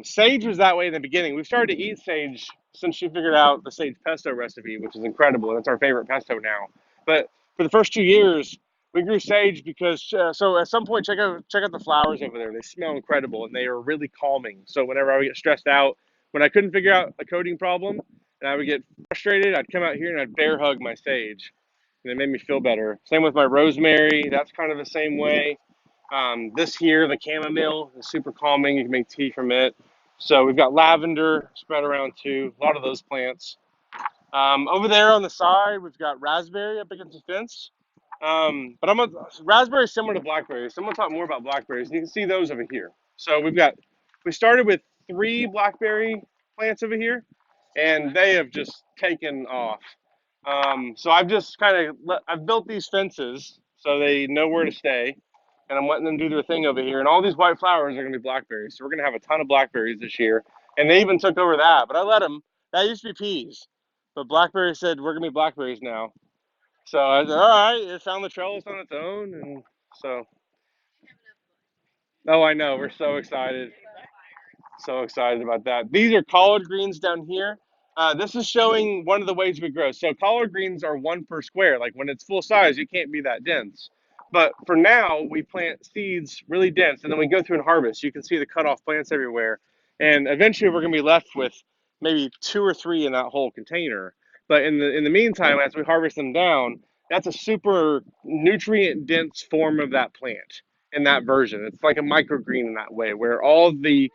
sage was that way in the beginning. We've started to eat sage since she figured out the sage pesto recipe, which is incredible. And it's our favorite pesto now. But for the first 2 years, we grew sage because so at some point check out the flowers over there. They smell incredible and they are really calming. So whenever I would get stressed out, when I couldn't figure out a coding problem and I would get frustrated, I'd come out here and I'd bear hug my sage and it made me feel better. Same with my rosemary. That's kind of the same way. This here, the chamomile, is super calming. You can make tea from it. So we've got lavender spread around too. A lot of those plants. Over there on the side, we've got raspberry up against the fence. But raspberry is similar to blackberries. So I'm gonna talk more about blackberries. You can see those over here. So we started with 3 blackberry plants over here, and they have just taken off. So I've just I've built these fences so they know where to stay, and I'm letting them do their thing over here. And all these white flowers are gonna be blackberries. So we're gonna have a ton of blackberries this year. And they even took over that, but I let them. That used to be peas, but blackberry said we're gonna be blackberries now. So I said, all right, it found the trellis on its own, and so. Oh, I know. We're so excited. So excited about that. These are collard greens down here. This is showing one of the ways we grow. So collard greens are 1 per square. Like when it's full size, you can't be that dense. But for now, we plant seeds really dense, and then we go through and harvest. You can see the cut off plants everywhere. And eventually we're going to be left with maybe 2 or 3 in that whole container. But in the meantime, as we harvest them down, that's a super nutrient dense form of that plant in that version. It's like a microgreen in that way, where all the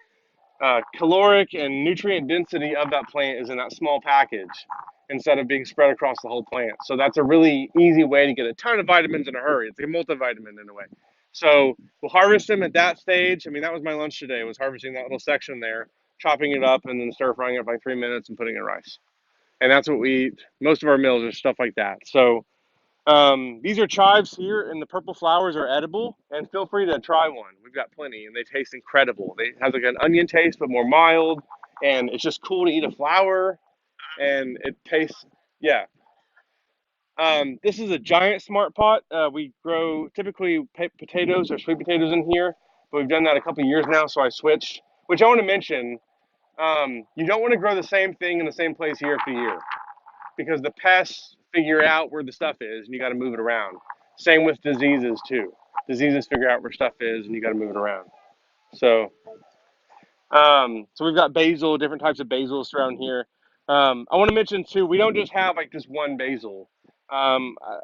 caloric and nutrient density of that plant is in that small package instead of being spread across the whole plant. So that's a really easy way to get a ton of vitamins in a hurry. It's like a multivitamin in a way. So we'll harvest them at that stage. I mean, that was my lunch today, was harvesting that little section there, chopping it up and then stir frying it for like 3 minutes and putting it in rice. And that's what we eat. Most of our meals are stuff like that. So these are chives here, and the purple flowers are edible. And feel free to try one. We've got plenty, and they taste incredible. They have like an onion taste, but more mild. And it's just cool to eat a flower, and it tastes, yeah. This is a giant smart pot. We grow typically potatoes or sweet potatoes in here, but we've done that a couple of years now, so I switched. Which I want to mention, you don't want to grow the same thing in the same place year after year, because the pests figure out where the stuff is and you got to move it around. Same with diseases too. Diseases figure out where stuff is and you got to move it around. So, so we've got basil, different types of basils around here. I want to mention too, we don't just have like just one basil. I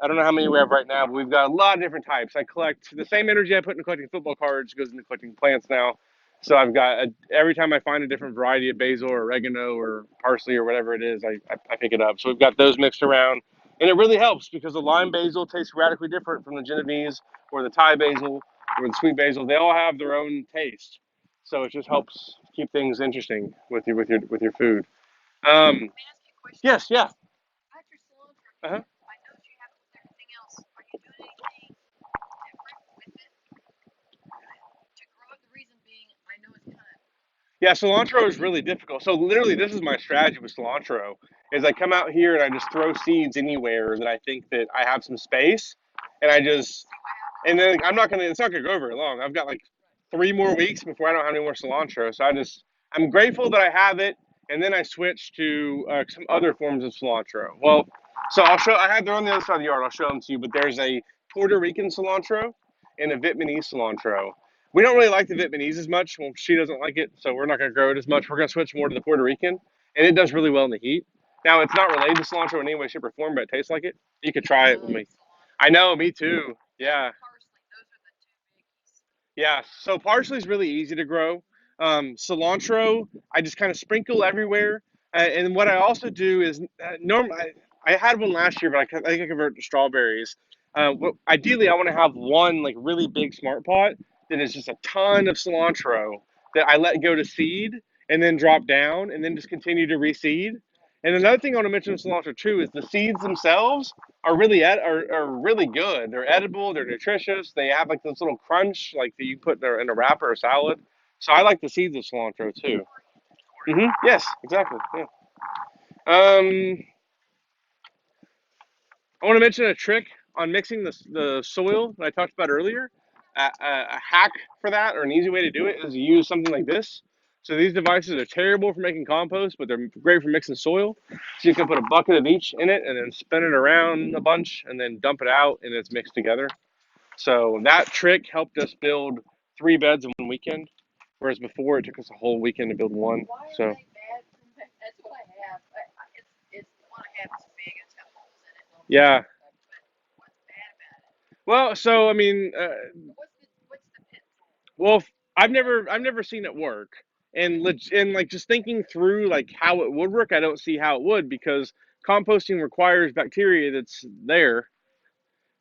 don't know how many we have right now, but we've got a lot of different types. I collect the same energy I put into collecting football cards goes into collecting plants now. So I've got every time I find a different variety of basil or oregano or parsley or whatever it is, I pick it up. So we've got those mixed around, and it really helps because the lime basil tastes radically different from the Genovese or the Thai basil or the sweet basil. They all have their own taste, so it just helps keep things interesting with your food. May I ask you a question? Yes, yeah. About your cilantro, Uh-huh. I know you have it with everything else. Are you doing anything different with it to grow it? The reason being, I know it's kind of Yeah, cilantro is really difficult. So literally, this is my strategy with cilantro: is I come out here and I just throw seeds anywhere that I think that I have some space, and I just and then I'm not gonna. It's not gonna go very long. I've got like 3 more weeks before I don't have any more cilantro. So I'm grateful that I have it, and then I switch to some other forms of cilantro. Well, so I'll show. I have they're on the other side of the yard. I'll show them to you. But there's a Puerto Rican cilantro and a Vietnamese cilantro. We don't really like the Vietnamese as much. Well, she doesn't like it, so we're not going to grow it as much. We're going to switch more to the Puerto Rican, and it does really well in the heat. Now, it's not related to cilantro in any way, shape, or form, but it tastes like it. You could try it with me. I know, me too. Yeah. parsley. Those are the two biggies. Yeah, so parsley is really easy to grow. Cilantro, I just kind of sprinkle everywhere. And what I also do is, I had one last year, but I think I converted to strawberries. Ideally, I want to have one like really big smart pot that is just a ton of cilantro that I let go to seed and then drop down and then just continue to reseed. And another thing I want to mention with cilantro too is the seeds themselves are really good. They're edible. They're nutritious. They have like this little crunch, like that you put in a wrapper or salad. So I like the seeds of cilantro too. Yes, exactly. Yeah. I want to mention a trick on mixing the soil that I talked about earlier. A hack for that, or an easy way to do it, is to use something like this. So these devices are terrible for making compost, but they're great for mixing soil. So you can put a bucket of each in it and then spin it around a bunch and then dump it out and it's mixed together. So that trick helped us build 3 beds in one weekend, whereas before it took us a whole weekend to build one. Why are So they bad? That's what I have. It's the one I have is big. It's got holes in it. yeah, Well, so I mean, What's the pitfall? well, I've never seen it work, and like just thinking through like how it would work, I don't see how it would because composting requires bacteria that's there,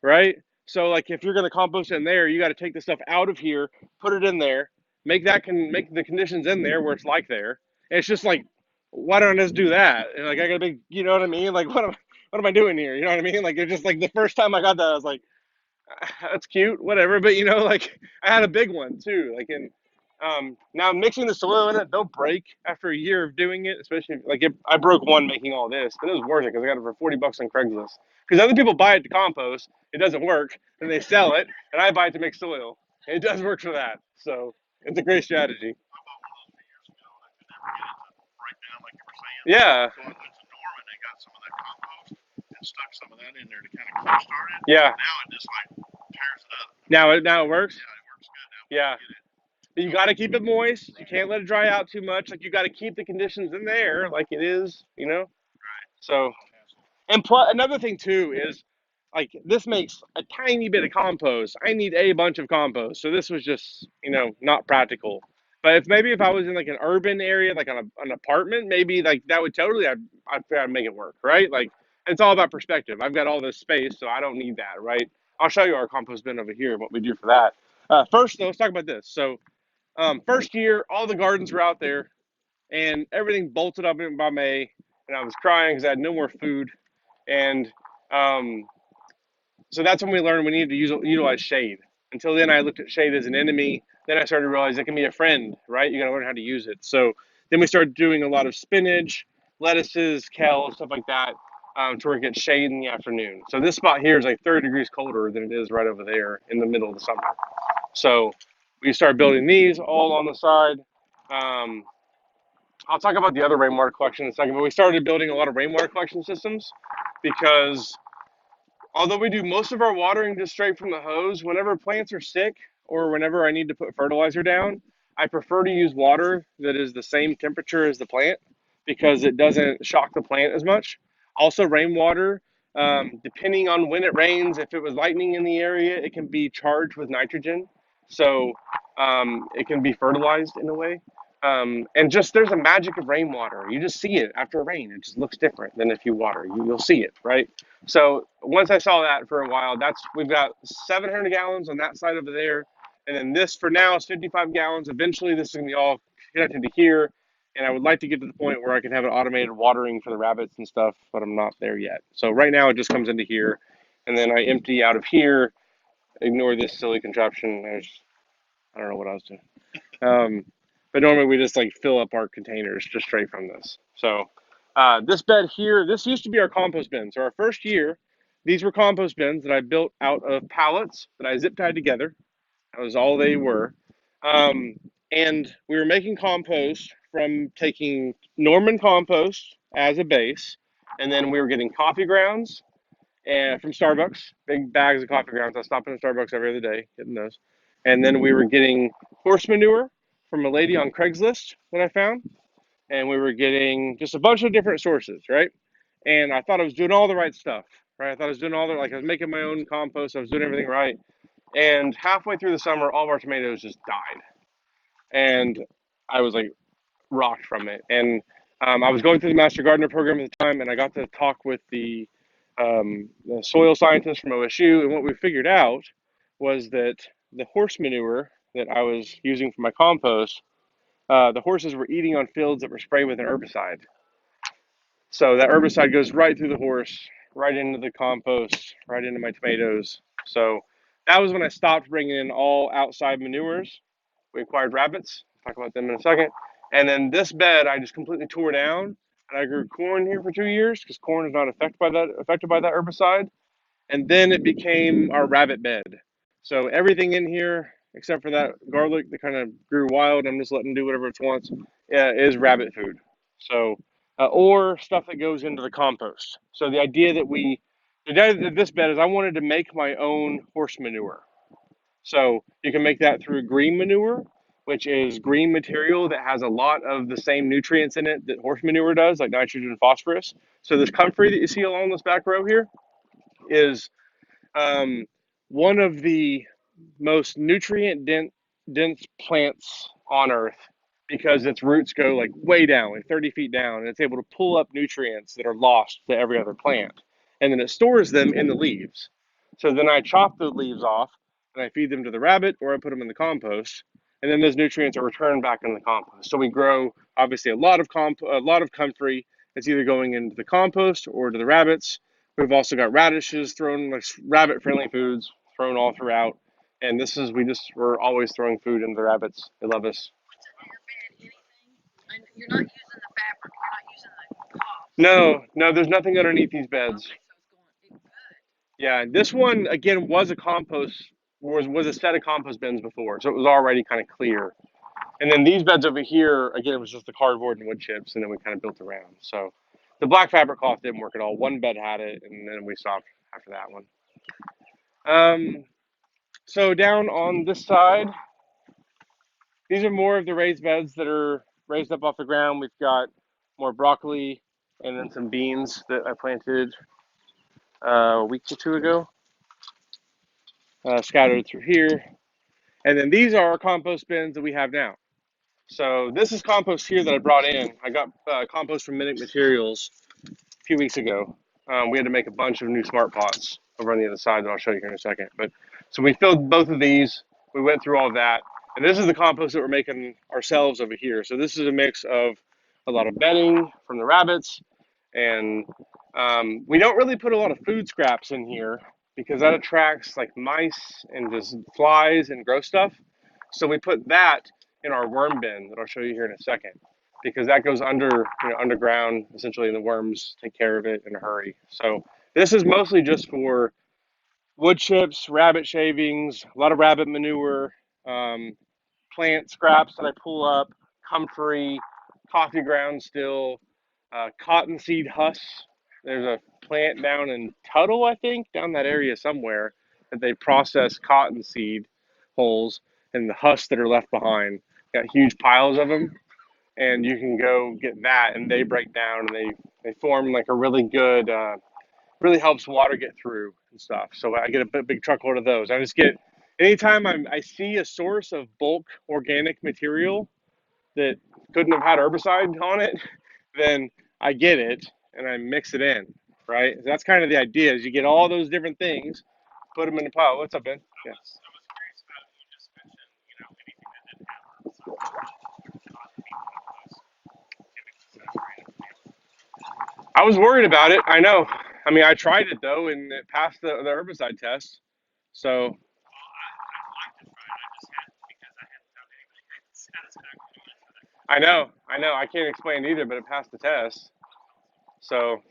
right? So like if you're going to compost in there, you got to take the stuff out of here, put it in there, make that can make the conditions in there where it's like there. And it's just like, why don't I just do that? And like I got a big, you know what I mean? Like what am I doing here? You know what I mean? Like it's just like the first time I got that, I was like, that's cute, whatever. But you know, like I had a big one too. Like in now mixing the soil in it, they'll break after a year of doing it. Especially like I broke one making all this, but it was worth it because I got it for $40 on Craigslist. Because other people buy it to compost, it doesn't work, and they sell it, and I buy it to make soil. And it does work for that, so it's a great strategy. I bought one of those years ago, and I could never get it to break down like you were saying. Yeah, So I went to Norman and got some of that compost and stuck some of that in there to kind of kickstart it. yeah. Now it just like tears it up. Now it works. Yeah, it works good now. Yeah. Get it. You got to keep it moist. You can't let it dry out too much. Like you got to keep the conditions in there, like it is, you know. Right. So. And plus, another thing too is, like this makes a tiny bit of compost. I need a bunch of compost, so this was just not practical. But if I was in like an urban area, like on an apartment, maybe like that would totally I'd make it work, right? Like it's all about perspective. I've got all this space, so I don't need that, right? I'll show you our compost bin over here and what we do for that. First, though, let's talk about this. So, first year, all the gardens were out there, and everything bolted up in by May, and I was crying because I had no more food and um, so that's when we learned we needed to utilize shade. Until then, I looked at shade as an enemy. Then I started to realize it can be a friend, right? You got to learn how to use it. So then we started doing a lot of spinach, lettuces, kale, stuff like that, to where it gets shade in the afternoon. So this spot here is like 30 degrees colder than it is right over there in the middle of the summer. So we started building these all on the side. Um, I'll talk about the other rainwater collection in a second, but we started building a lot of rainwater collection systems because although we do most of our watering just straight from the hose, whenever plants are sick or whenever I need to put fertilizer down, I prefer to use water that is the same temperature as the plant because it doesn't shock the plant as much. Also, rainwater, depending on when it rains, if it was lightning in the area, it can be charged with nitrogen. So it can be fertilized in a way. And just there's a magic of rainwater. You just see it after rain. It just looks different than if you water. You'll see it, right? So once I saw that for a while, we've got 700 gallons on that side over there, and then this for now is 55 gallons. Eventually, this is gonna be all connected to here, and I would like to get to the point where I can have an automated watering for the rabbits and stuff, but I'm not there yet. So right now, it just comes into here, and then I empty out of here. Ignore this silly contraption. I don't know what I was doing. But normally we just like fill up our containers just straight from this. So this bed here, this used to be our compost bin. So our first year, these were compost bins that I built out of pallets that I zip tied together. That was all they were. Um, and we were making compost from taking Norman compost as a base, and then we were getting coffee grounds and from Starbucks, big bags of coffee grounds. I stop in a Starbucks every other day getting those. And then we were getting horse manure from a lady on Craigslist that I found, and we were getting just a bunch of different sources, right? And I thought I was doing all the right stuff, right? I thought I was doing I was making my own compost. I was doing everything right. And halfway through the summer, all of our tomatoes just died, and I was like rocked from it. And I was going through the Master Gardener program at the time, and I got to talk with the soil scientist from OSU. And what we figured out was that the horse manure that I was using for my compost, the horses were eating on fields that were sprayed with an herbicide. So that herbicide goes right through the horse, right into the compost, right into my tomatoes. So that was when I stopped bringing in all outside manures. We acquired rabbits. I'll talk about them in a second. And then this bed, I just completely tore down, and I grew corn here for 2 years because corn is not affected by that herbicide. And then it became our rabbit bed. So everything in here, except for that garlic that kind of grew wild, I'm just letting it do whatever it wants, is rabbit food. So, or stuff that goes into the compost. So the idea that this bed is I wanted to make my own horse manure. So you can make that through green manure, which is green material that has a lot of the same nutrients in it that horse manure does, like nitrogen and phosphorus. So this comfrey that you see along this back row here is um, one of the most nutrient dense plants on earth because its roots go like way down, like 30 feet down, and it's able to pull up nutrients that are lost to every other plant. And then it stores them in the leaves. So then I chop the leaves off and I feed them to the rabbit or I put them in the compost. And then those nutrients are returned back in the compost. So we grow obviously a lot of comfrey. It's either going into the compost or to the rabbits. We've also got radishes thrown, like rabbit friendly foods thrown all throughout. And this is, we're always throwing food into the rabbits. They love us. What's in your bed? Anything? You're not using the fabric. You're not using the cobs. No, there's nothing underneath these beds. Okay, so it's good. Yeah, this one again was a compost, was a set of compost bins before, so it was already kind of clear. And then these beds over here, again, it was just the cardboard and wood chips, and then we kind of built around. So the black fabric cloth didn't work at all. One bed had it, and then we stopped after that one. So down on this side, these are more of the raised beds that are raised up off the ground. We've got more broccoli and then some beans that I planted a week or two ago, scattered through here. And then these are our compost bins that we have now. So this is compost here that I brought in. I got compost from Minute Materials a few weeks ago. We had to make a bunch of new smart pots over on the other side that I'll show you here in a second. But so we filled both of these. We went through all of that. And this is the compost that we're making ourselves over here. So this is a mix of a lot of bedding from the rabbits. And we don't really put a lot of food scraps in here because that attracts like mice and just flies and gross stuff. So we put that in our worm bin that I'll show you here in a second, because that goes underground essentially, and the worms take care of it in a hurry. So this is mostly just for wood chips, rabbit shavings, a lot of rabbit manure, plant scraps that I pull up, comfrey, coffee ground still, cottonseed husks. There's a plant down in Tuttle, I think, down that area somewhere, that they process cottonseed hulls and the husks that are left behind. Got huge piles of them, and you can go get that, and they break down and they form like a really good, really helps water get through and stuff. So I get a big truckload of those. I just get anytime I see a source of bulk organic material that couldn't have had herbicide on it, then I get it and I mix it in, right? So that's kind of the idea: is you get all those different things, put them in a pile. What's up, Ben? Yeah. I was curious about it. You just mentioned, anything that didn't have herbicide, I was worried about it. I know. I mean, I tried it though, and it passed the herbicide test. So Well, I'd like to try it. I just hadn't because I hadn't found anybody satisfactory for that. I know. I can't explain either, but it passed the test. So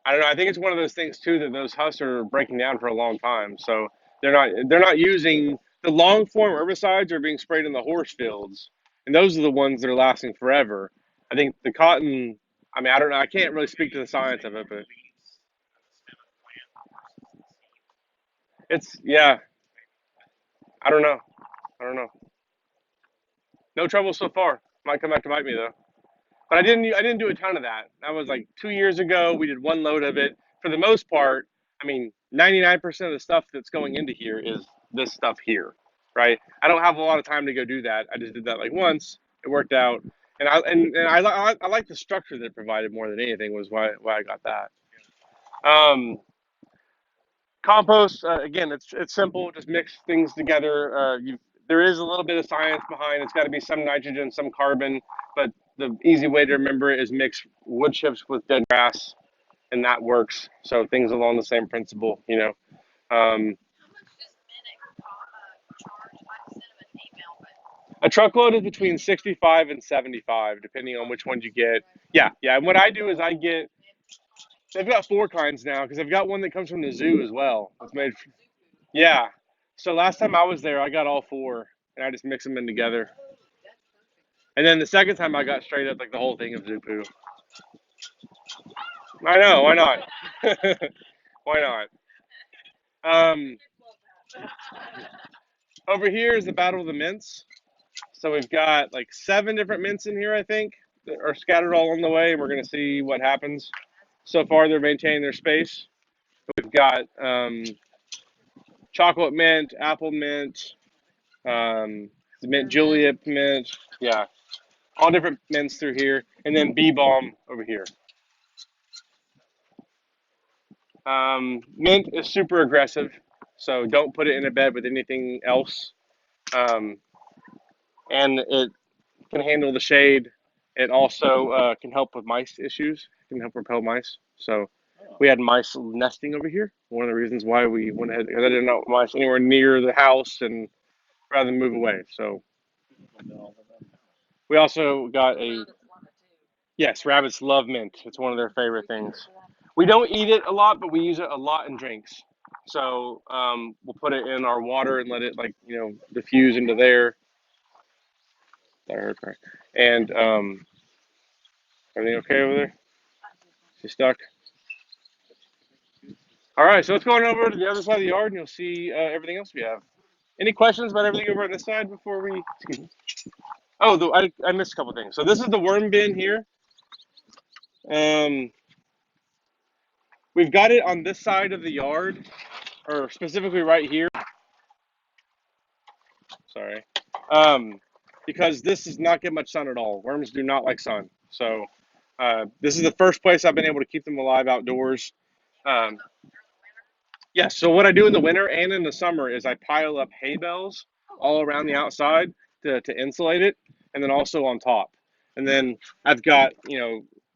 I don't know. I think it's one of those things too that those husks are breaking down for a long time. So they're not using the long form herbicides are being sprayed in the horse fields, and those are the ones that are lasting forever. I think the cotton. I mean, I don't know. I can't really speak to the science of it, but it's yeah. I don't know. I don't know. No trouble so far. Might come back to bite me though. But I didn't do a ton of that. That was like 2 years ago. We did one load of it. For the most part, I mean, 99% of the stuff that's going into here is this stuff here, right? I don't have a lot of time to go do that. I just did that like once. It worked out, and I like the structure that it provided more than anything was why I got that. Um, Compost, again, it's simple. Just mix things together. There is a little bit of science behind. It's got to be some nitrogen, some carbon, but the easy way to remember it is mix wood chips with dead grass, and that works. So things along the same principle. Um, How much does Minute charge? I sent him an email, but a truckload is between 65 and 75, depending on which one you get. Yeah. And what I do is I get. They've got four kinds now because I've got one that comes from the zoo as well. It's made. Yeah. So last time I was there, I got all four, and I just mix them in together. And then the second time, I got straight up like the whole thing of Zupu. I know, why not? Why not? Um, Over here is the Battle of the Mints. So we've got like 7 different mints in here, I think, that are scattered all on the way, and we're going to see what happens. So far, they're maintaining their space. We've got chocolate mint, apple mint, mint julep mint. Yeah, all different mints through here, and then bee balm over here. Mint is super aggressive, so don't put it in a bed with anything else. Um, and it can handle the shade. It also can help with mice issues. It can help repel mice. So we had mice nesting over here. One of the reasons why we went ahead, because I didn't want mice anywhere near the house, and rather than move away. So we also got a, yes, rabbits love mint. It's one of their favorite things. We don't eat it a lot, but we use it a lot in drinks. So we'll put it in our water and let it, like, diffuse into there. That hurt her. And everything okay over there? She stuck? All right, so let's go on over to the other side of the yard, and you'll see everything else we have. Any questions about everything over on this side before we? Excuse me. Oh, I missed a couple things. So this is the worm bin here. Um, we've got it on this side of the yard, or specifically right here. Sorry, because this does not get much sun at all. Worms do not like sun, so this is the first place I've been able to keep them alive outdoors. Um, Yes. So what I do in the winter and in the summer is I pile up hay bales all around the outside to insulate it, and then also on top. And then I've got,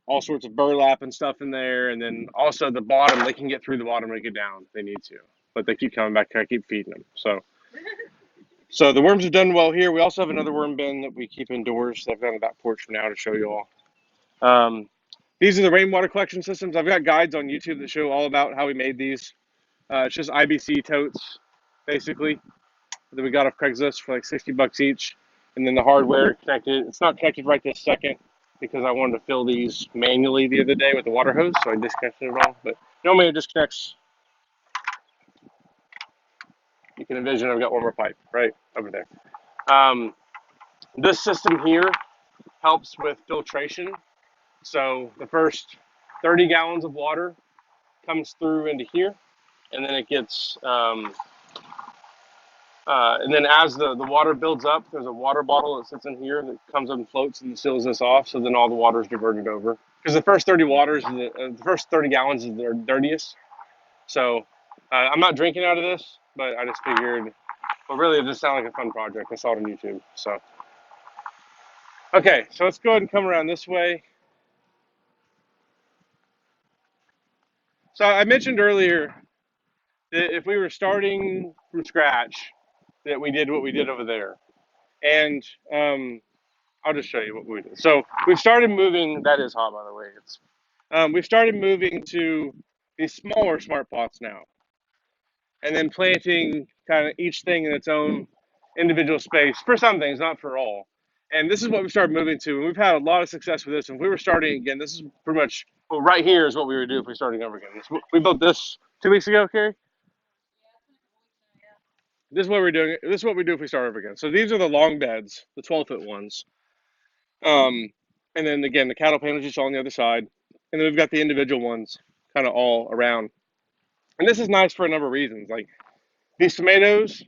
all sorts of burlap and stuff in there, and then also the bottom. They can get through the bottom and get down if they need to, but they keep coming back. I keep feeding them. So the worms have done well here. We also have another worm bin that we keep indoors. I've got on the back porch for now to show you all. These are the rainwater collection systems. I've got guides on YouTube that show all about how we made these. It's just IBC totes, basically, that we got off Craigslist for like $60 each. And then the hardware connected. It's not connected right this second because I wanted to fill these manually the other day with the water hose, so I disconnected it all. But normally it disconnects. You can envision I've got one more pipe right over there. This system here helps with filtration. So the first 30 gallons of water comes through into here, and then it gets and then as the water builds up, there's a water bottle that sits in here that comes up and floats and seals this off. So then all the water is diverted over. Because the first 30 gallons is the dirtiest. So I'm not drinking out of this, but I just figured, well, really, it just sounded like a fun project. I saw it on YouTube. So, okay, so let's go ahead and come around this way. So I mentioned earlier that if we were starting from scratch, that we did what we did over there. And I'll just show you what we did. So we've started moving. That is hot, by the way. We've started moving to these smaller smart pots now, and then planting kind of each thing in its own individual space for some things, not for all. And this is what we started moving to, and we've had a lot of success with this. And if we were starting again, this is pretty much, well, right here is what we would do if we started over again. We built this 2 weeks ago, Carrie. This is what we're doing. This is what we do if we start over again. So these are the long beds, the 12-foot ones. Um, and then again, the cattle panels you saw on the other side. And then we've got the individual ones kind of all around. And this is nice for a number of reasons. Like these tomatoes,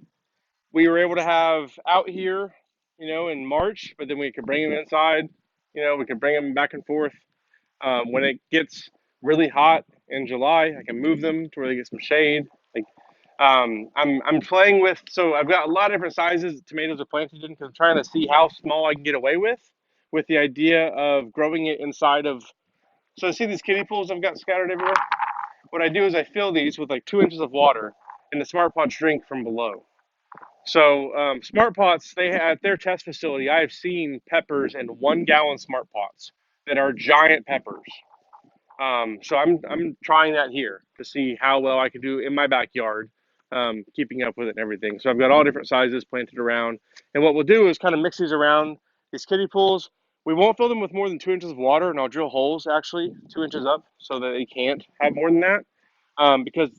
we were able to have out here, in March, but then we could bring them inside. We could bring them back and forth. When it gets really hot in July, I can move them to where they get some shade. Like I'm playing with, so I've got a lot of different sizes tomatoes are planted in because I'm trying to see how small I can get away with the idea of growing it inside of. So see these kiddie pools I've got scattered everywhere? What I do is I fill these with like 2 inches of water, and the smart pots drink from below. So smart pots, at their test facility, I have seen peppers in 1 gallon smart pots that are giant peppers. So I'm trying that here to see how well I can do in my backyard, keeping up with it and everything. So I've got all different sizes planted around, and what we'll do is kind of mix these around these kiddie pools. We won't fill them with more than 2 inches of water, and I'll drill holes actually 2 inches up so that they can't have more than that, because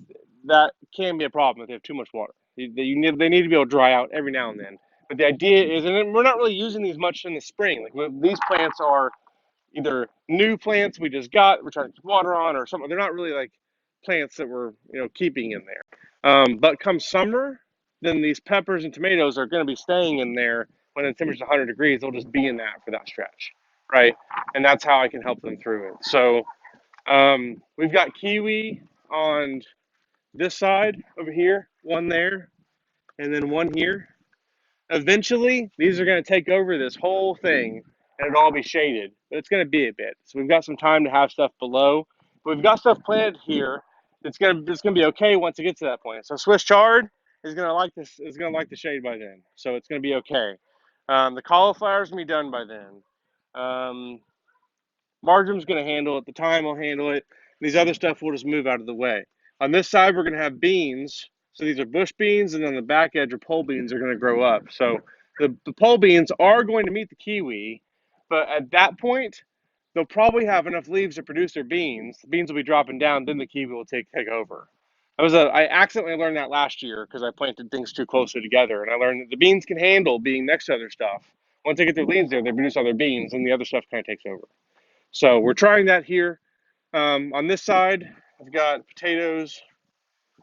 that can be a problem if they have too much water. They need to be able to dry out every now and then. But the idea is, and we're not really using these much in the spring. Like these plants are either new plants we're trying to keep water on, or something. They're not really like plants that we're keeping in there. But come summer, then these peppers and tomatoes are going to be staying in there when the temperature's 100 degrees. They'll just be in that for that stretch, right? And that's how I can help them through it. So we've got kiwi on this side over here, one there, and then one here. Eventually, these are going to take over this whole thing and it'll all be shaded, but it's going to be a bit. So we've got some time to have stuff below. But we've got stuff planted here it's going to be okay once it gets to that point. So Swiss chard is going to like this is going to like the shade by then. So it's going to be okay. The cauliflower is going to be done by then. Marjorie's going to handle it. The thyme will handle it. These other stuff will just move out of the way. On this side, we're going to have beans. So these are bush beans, and then the back edge or pole beans are going to grow up. So the pole beans are going to meet the kiwi, but at that point, they'll probably have enough leaves to produce their beans. The beans will be dropping down, then the kiwi will take over. I accidentally learned that last year because I planted things too closely together, and I learned that the beans can handle being next to other stuff. Once they get their leaves there, they produce other beans, and the other stuff kind of takes over. So we're trying that here. On this side, I've got potatoes,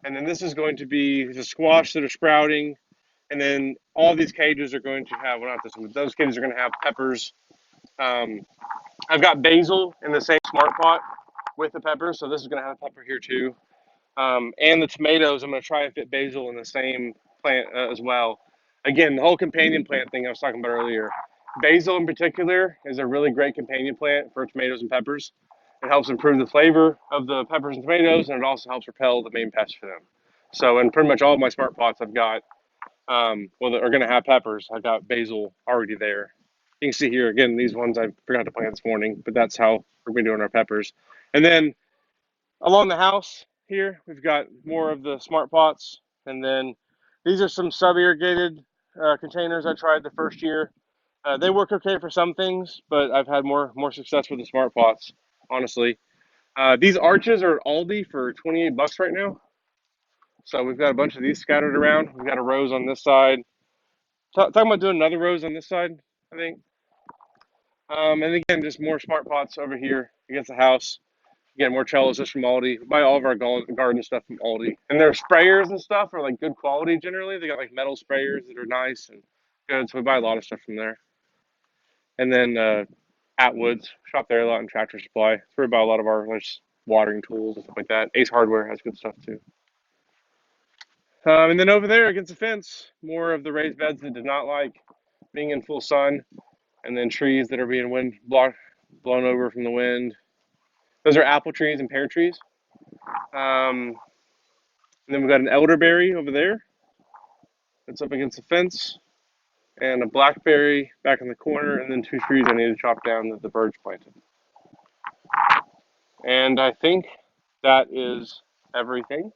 and then this is going to be the squash that are sprouting, and then all these cages are going to have, well, not this one, but those cages are going to have peppers. I've got basil in the same smart pot with the peppers, so this is going to have a pepper here too. And the tomatoes, I'm going to try and fit basil in the same plant as well. Again, the whole companion plant thing I was talking about earlier. Basil in particular is a really great companion plant for tomatoes and peppers. It helps improve the flavor of the peppers and tomatoes, and it also helps repel the main pests for them. So in pretty much all of my smart pots, I've got, that are going to have peppers. I've got basil already there. You can see here, again, these ones I forgot to plant this morning, but that's how we're going to be doing our peppers. And then along the house here, we've got more of the smart pots. And then these are some sub-irrigated containers I tried the first year. They work okay for some things, but I've had more success with the smart pots, honestly. These arches are at Aldi for 28 bucks right now. So we've got a bunch of these scattered around. We've got a rose on this side. Talking about doing another rose on this side, I think. And again, just more smart pots over here against the house. Again, more trellises from Aldi. We buy all of our garden stuff from Aldi. And their sprayers and stuff are like good quality generally. They got like metal sprayers that are nice and good. So we buy a lot of stuff from there. And then Atwood's, shop there a lot in Tractor Supply. That's where we buy a lot of our watering tools and stuff like that. Ace Hardware has good stuff too. And then over there against the fence, more of the raised beds that did not like being in full sun, and then trees that are being blown over from the wind. Those are apple trees and pear trees. And then we've got an elderberry over there that's up against the fence, and a blackberry back in the corner, and then two trees I need to chop down that the birds planted. And I think that is everything.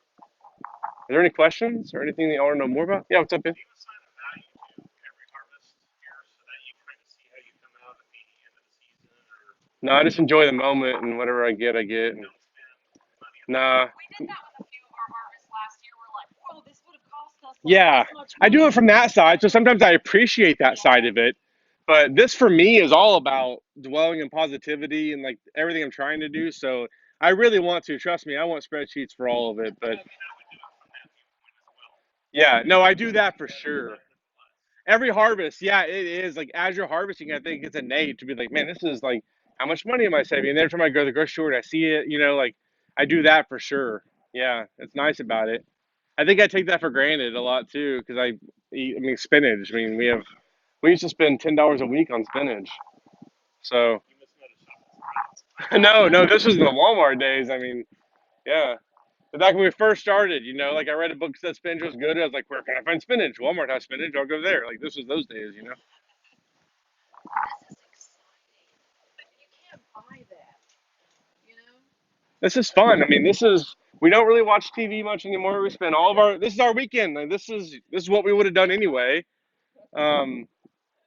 Are there any questions or anything that you want to know more about? Yeah, what's up, Ben? Do you assign a value to every harvest here so that you kind of see how you come out at the end of the season? Or No, I just enjoy the moment, and whatever I get, I get. don't spend money on Nah. We did that with a few of our harvests last year. We're like, whoa, this would have cost us like Yeah, this much I do money. it from that side, so sometimes I appreciate that side of it. But this for me is all about dwelling in positivity and like everything I'm trying to do. So I really want to, trust me, I want spreadsheets for all of it. But I mean, I would do it from that viewpoint as well. yeah, no, I do Because that for the sure. plus. Every harvest, yeah, it is like as you're harvesting, I think it's innate to be like, man, this is like, how much money am I saving? And every time I go to the grocery store and I see it, like I do that for sure. Yeah, it's nice about it. I think I take that for granted a lot too, because I eat, I mean, spinach. I mean, we used to spend $10 a week on spinach. So You must know to shop at Sprouts. no, this was the Walmart days. I mean, yeah. But back when we first started, like I read a book that said spinach was good. I was like, where can I find spinach? Walmart has spinach. I'll go there. Like this was those days. This is exciting. But you can't buy that, you know? This is fun. I mean, we don't really watch TV much anymore. We spend this is our weekend. Like, this is what we would have done anyway. Um,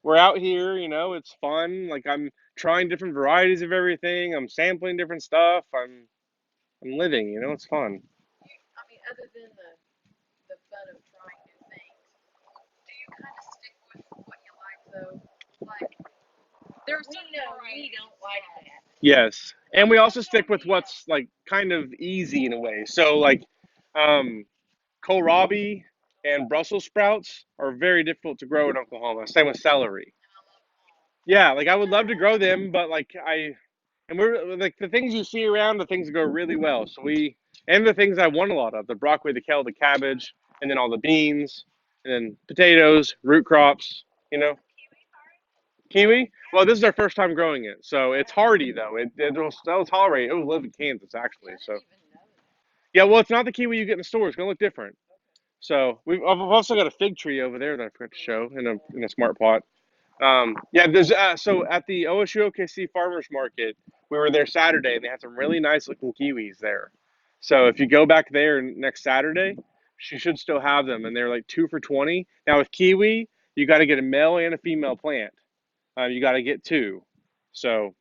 we're out here, it's fun. Like I'm trying different varieties of everything. I'm sampling different stuff. I'm living, it's fun. I mean, other than the fun of trying new things, do you kind of stick with what you like though? Like, there are certain we don't like that. Yes. And we also stick with what's like kind of easy in a way. So like kohlrabi and Brussels sprouts are very difficult to grow in Oklahoma. Same with celery. Yeah, like I would love to grow them, but and we're like the things you see around, the things that go really well. And the things I want a lot of, the broccoli, the kale, the cabbage, and then all the beans, and then potatoes, root crops, you know. Kiwi? Well, this is our first time growing it, so it's hardy though. It'll tolerate. It'll live in Kansas actually. So yeah, well, it's not the kiwi you get in the store. It's gonna look different. So I've also got a fig tree over there that I forgot to show in a smart pot. Yeah, there's so at the OSU OKC Farmers Market, we were there Saturday, and they had some really nice looking kiwis there. So if you go back there next Saturday, she should still have them, and they're like 2 for 20. Now with kiwi, you got to get a male and a female plant. You got to get two. So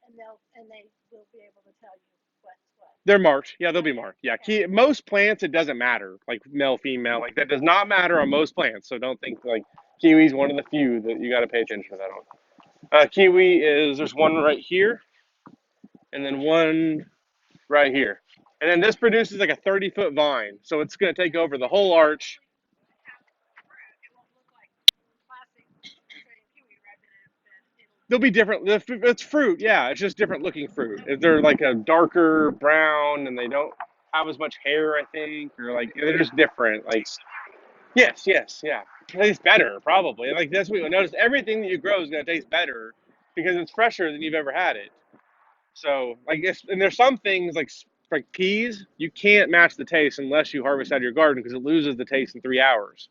And they will be able to tell you what's what. they're marked. Yeah, they'll be marked. Yeah, most plants it doesn't matter, like male, female, like that does not matter on most plants. So don't think like kiwi's one of the few that you got to pay attention to that on. Kiwi there's one right here, and then one right here. And then this produces like a 30-foot vine. So it's going to take over the whole arch. They'll be different. It's fruit, yeah. It's just different looking fruit. If they're like a darker brown and they don't have as much hair, I think, or like they're just different. Like, yes, yeah. It tastes better, probably. Like that's what you'll notice. Everything that you grow is going to taste better because it's fresher than you've ever had it. So, and there's some things like peas, you can't match the taste unless you harvest out of your garden because it loses the taste in 3 hours.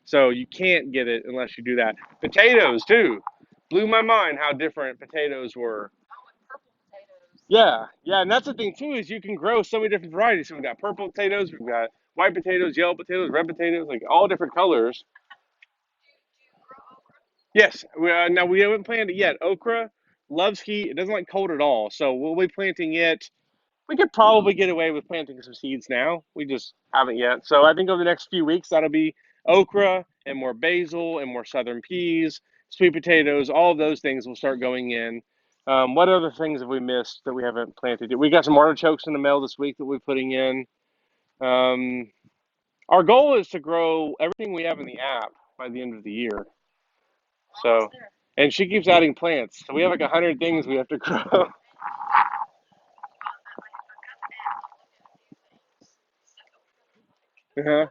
So you can't get it unless you do that. Potatoes too, blew my mind how different potatoes were. Yeah, and that's the thing too is you can grow so many different varieties. So we've got purple potatoes, we've got white potatoes, yellow potatoes, red potatoes, like all different colors. Yes, now we haven't planted it yet. Okra loves heat; it doesn't like cold at all. So we'll be planting it. We could probably get away with planting some seeds now. We just haven't yet. So I think over the next few weeks, that'll be okra and more basil and more southern peas, sweet potatoes, all of those things will start going in. What other things have we missed that we haven't planted yet? We got some artichokes in the mail this week that we're putting in. Um, our goal is to grow everything we have in the app by the end of the year. So, and she keeps adding plants. So we have like 100 things we have to grow. Uh-huh.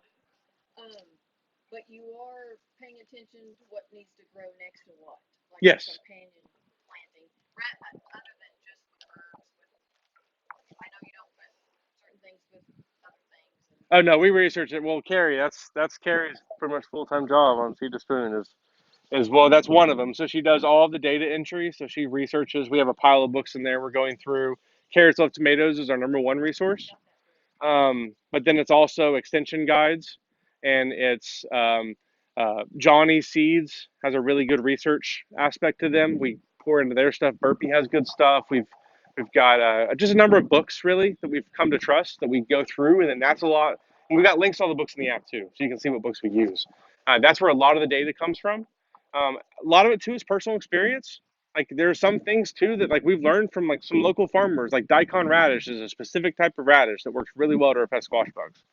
But you are paying attention to what needs to grow next to what, like Yes. companion planting, other than just the herbs. I know you don't put certain things with other things. Oh no, we research it. Well, Carrie, that's Carrie's pretty much full-time job on Seed to Spoon is well, that's one of them. So she does all of the data entry. So she researches. We have a pile of books in there we're going through. Carrots Love Tomatoes is our number one resource. But then it's also extension guides, and it's Johnny Seeds has a really good research aspect to them. We pour into their stuff. Burpee has good stuff. We've got just a number of books really that we've come to trust that we go through, and then that's a lot. And we've got links to all the books in the app too, so you can see what books we use. That's where a lot of the data comes from. A lot of it too is personal experience. Like there are some things too that like we've learned from like some local farmers. Like daikon radish is a specific type of radish that works really well to repel squash bugs.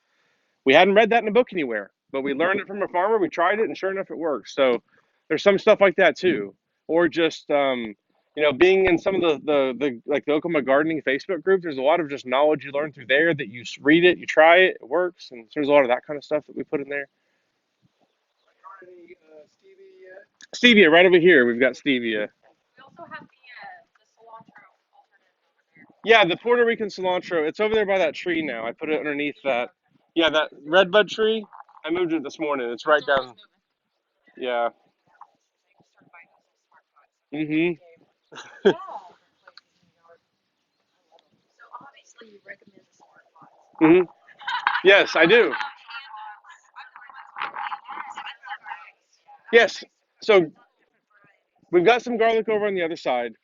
We hadn't read that in a book anywhere, but we learned it from a farmer. We tried it, and sure enough, it works. So there's some stuff like that too, or just being in some of the like the Oklahoma gardening Facebook group. There's a lot of just knowledge you learn through there that you read it, you try it, it works, and so there's a lot of that kind of stuff that we put in there. Any stevia yet? Stevia, right over here. We've got stevia. We also have the cilantro alternative over there. Yeah, the Puerto Rican cilantro. It's over there by that tree now. I put it underneath that. Yeah, that redbud tree. I moved it this morning. It's right down. Yeah. Mhm. So obviously you recommend the smart pots. Mhm. Yes, I do. Yes. So we've got some garlic over on the other side.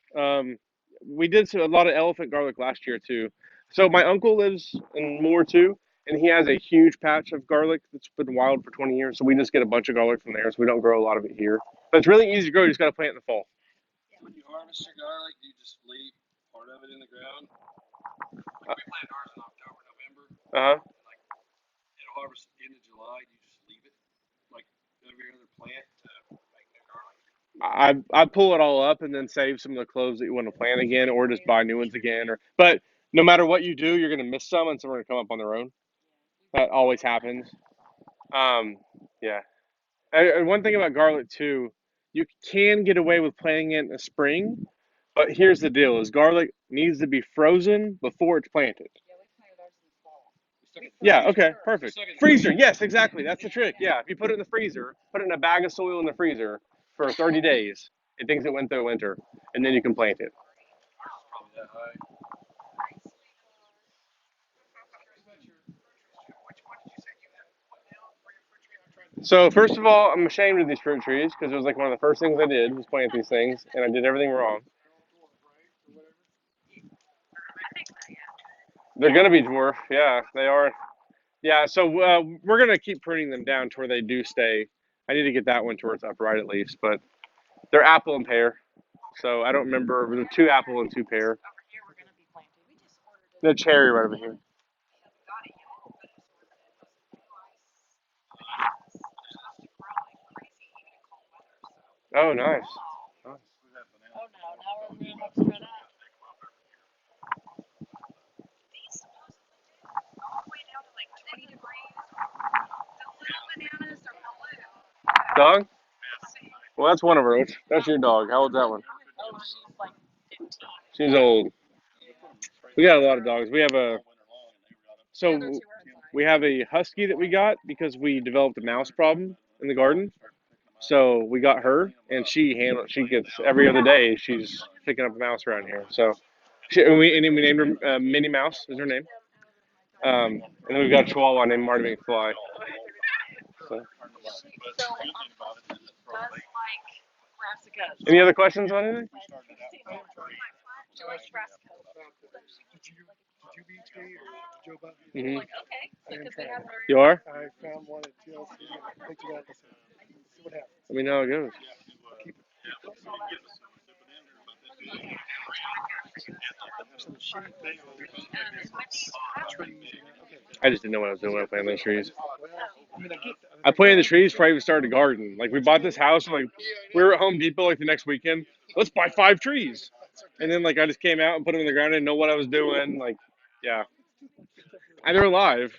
We did a lot of elephant garlic last year too. So my uncle lives in Moore too, and he has a huge patch of garlic that's been wild for 20 years. So we just get a bunch of garlic from there. So we don't grow a lot of it here. But it's really easy to grow. You just got to plant in the fall. When you harvest your garlic, do you just leave part of it in the ground? Like we planted ours in October, November. Uh huh. Like it'll harvest at the end of July. July, do you just leave it like every other plant to make new garlic? I pull it all up and then save some of the cloves that you want to plant again, or just buy new ones again. But no matter what you do, you're gonna miss some, and some are gonna come up on their own. That always happens. Yeah. And one thing about garlic too, you can get away with planting it in the spring, but here's the deal: is garlic needs to be frozen before it's planted. Yeah, we planted ours in the fall. Yeah, okay, perfect. Freezer, yes, exactly. That's the trick. Yeah, if you put it in the freezer, put it in a bag of soil in the freezer for 30 days, it thinks it went through winter, and then you can plant it. Probably that high. Which one did you say you had put down for your fruit tree? I'm trying to. So first of all, I'm ashamed of these fruit trees because it was like one of the first things I did was plant these things, and I did everything wrong. They're gonna be dwarf, yeah, they are. Yeah, so we're gonna keep pruning them down to where they do stay. I need to get that one to where it's upright at least, but they're apple and pear. So I don't remember. There were 2 apple and 2 pear. Over here, we're gonna be planting. We just ordered it. The cherry right over here. We haven't got it yet, but just ordered it. Supposed to grow like crazy, even in cold weather. So. Oh, nice. Oh no, now we're gonna have to try that. These supposedly do all the way down to like 20 degrees. The little bananas are blue. Dog? Well, that's one of her. That's your dog. How old's that one? Oh, she's like 15. She's old. We got a lot of dogs. We have a we have a husky that we got because we developed a mouse problem in the garden. So we got her, and she gets every other day. She's picking up a mouse around here. So we named her Minnie Mouse is her name. And then we've got a Chihuahua named Marty McFly. So. So does like brassicas. Any other questions on anything? George brassicas. Did you BT or Joe Button? Mm-hmm. Like, okay, so because we have our You are? I found one at TLC and I picked it up. I said, see what happens. Let me know how it goes. Some sheep, trees. I just didn't know what I was doing when I planted those trees. Well, I mean, I get that. I planted the trees before I even started a garden. Like we bought this house, like we were at Home Depot like the next weekend. Let's buy 5 trees, and then like I just came out and put them in the ground. I didn't know what I was doing. Like, yeah, and they're alive.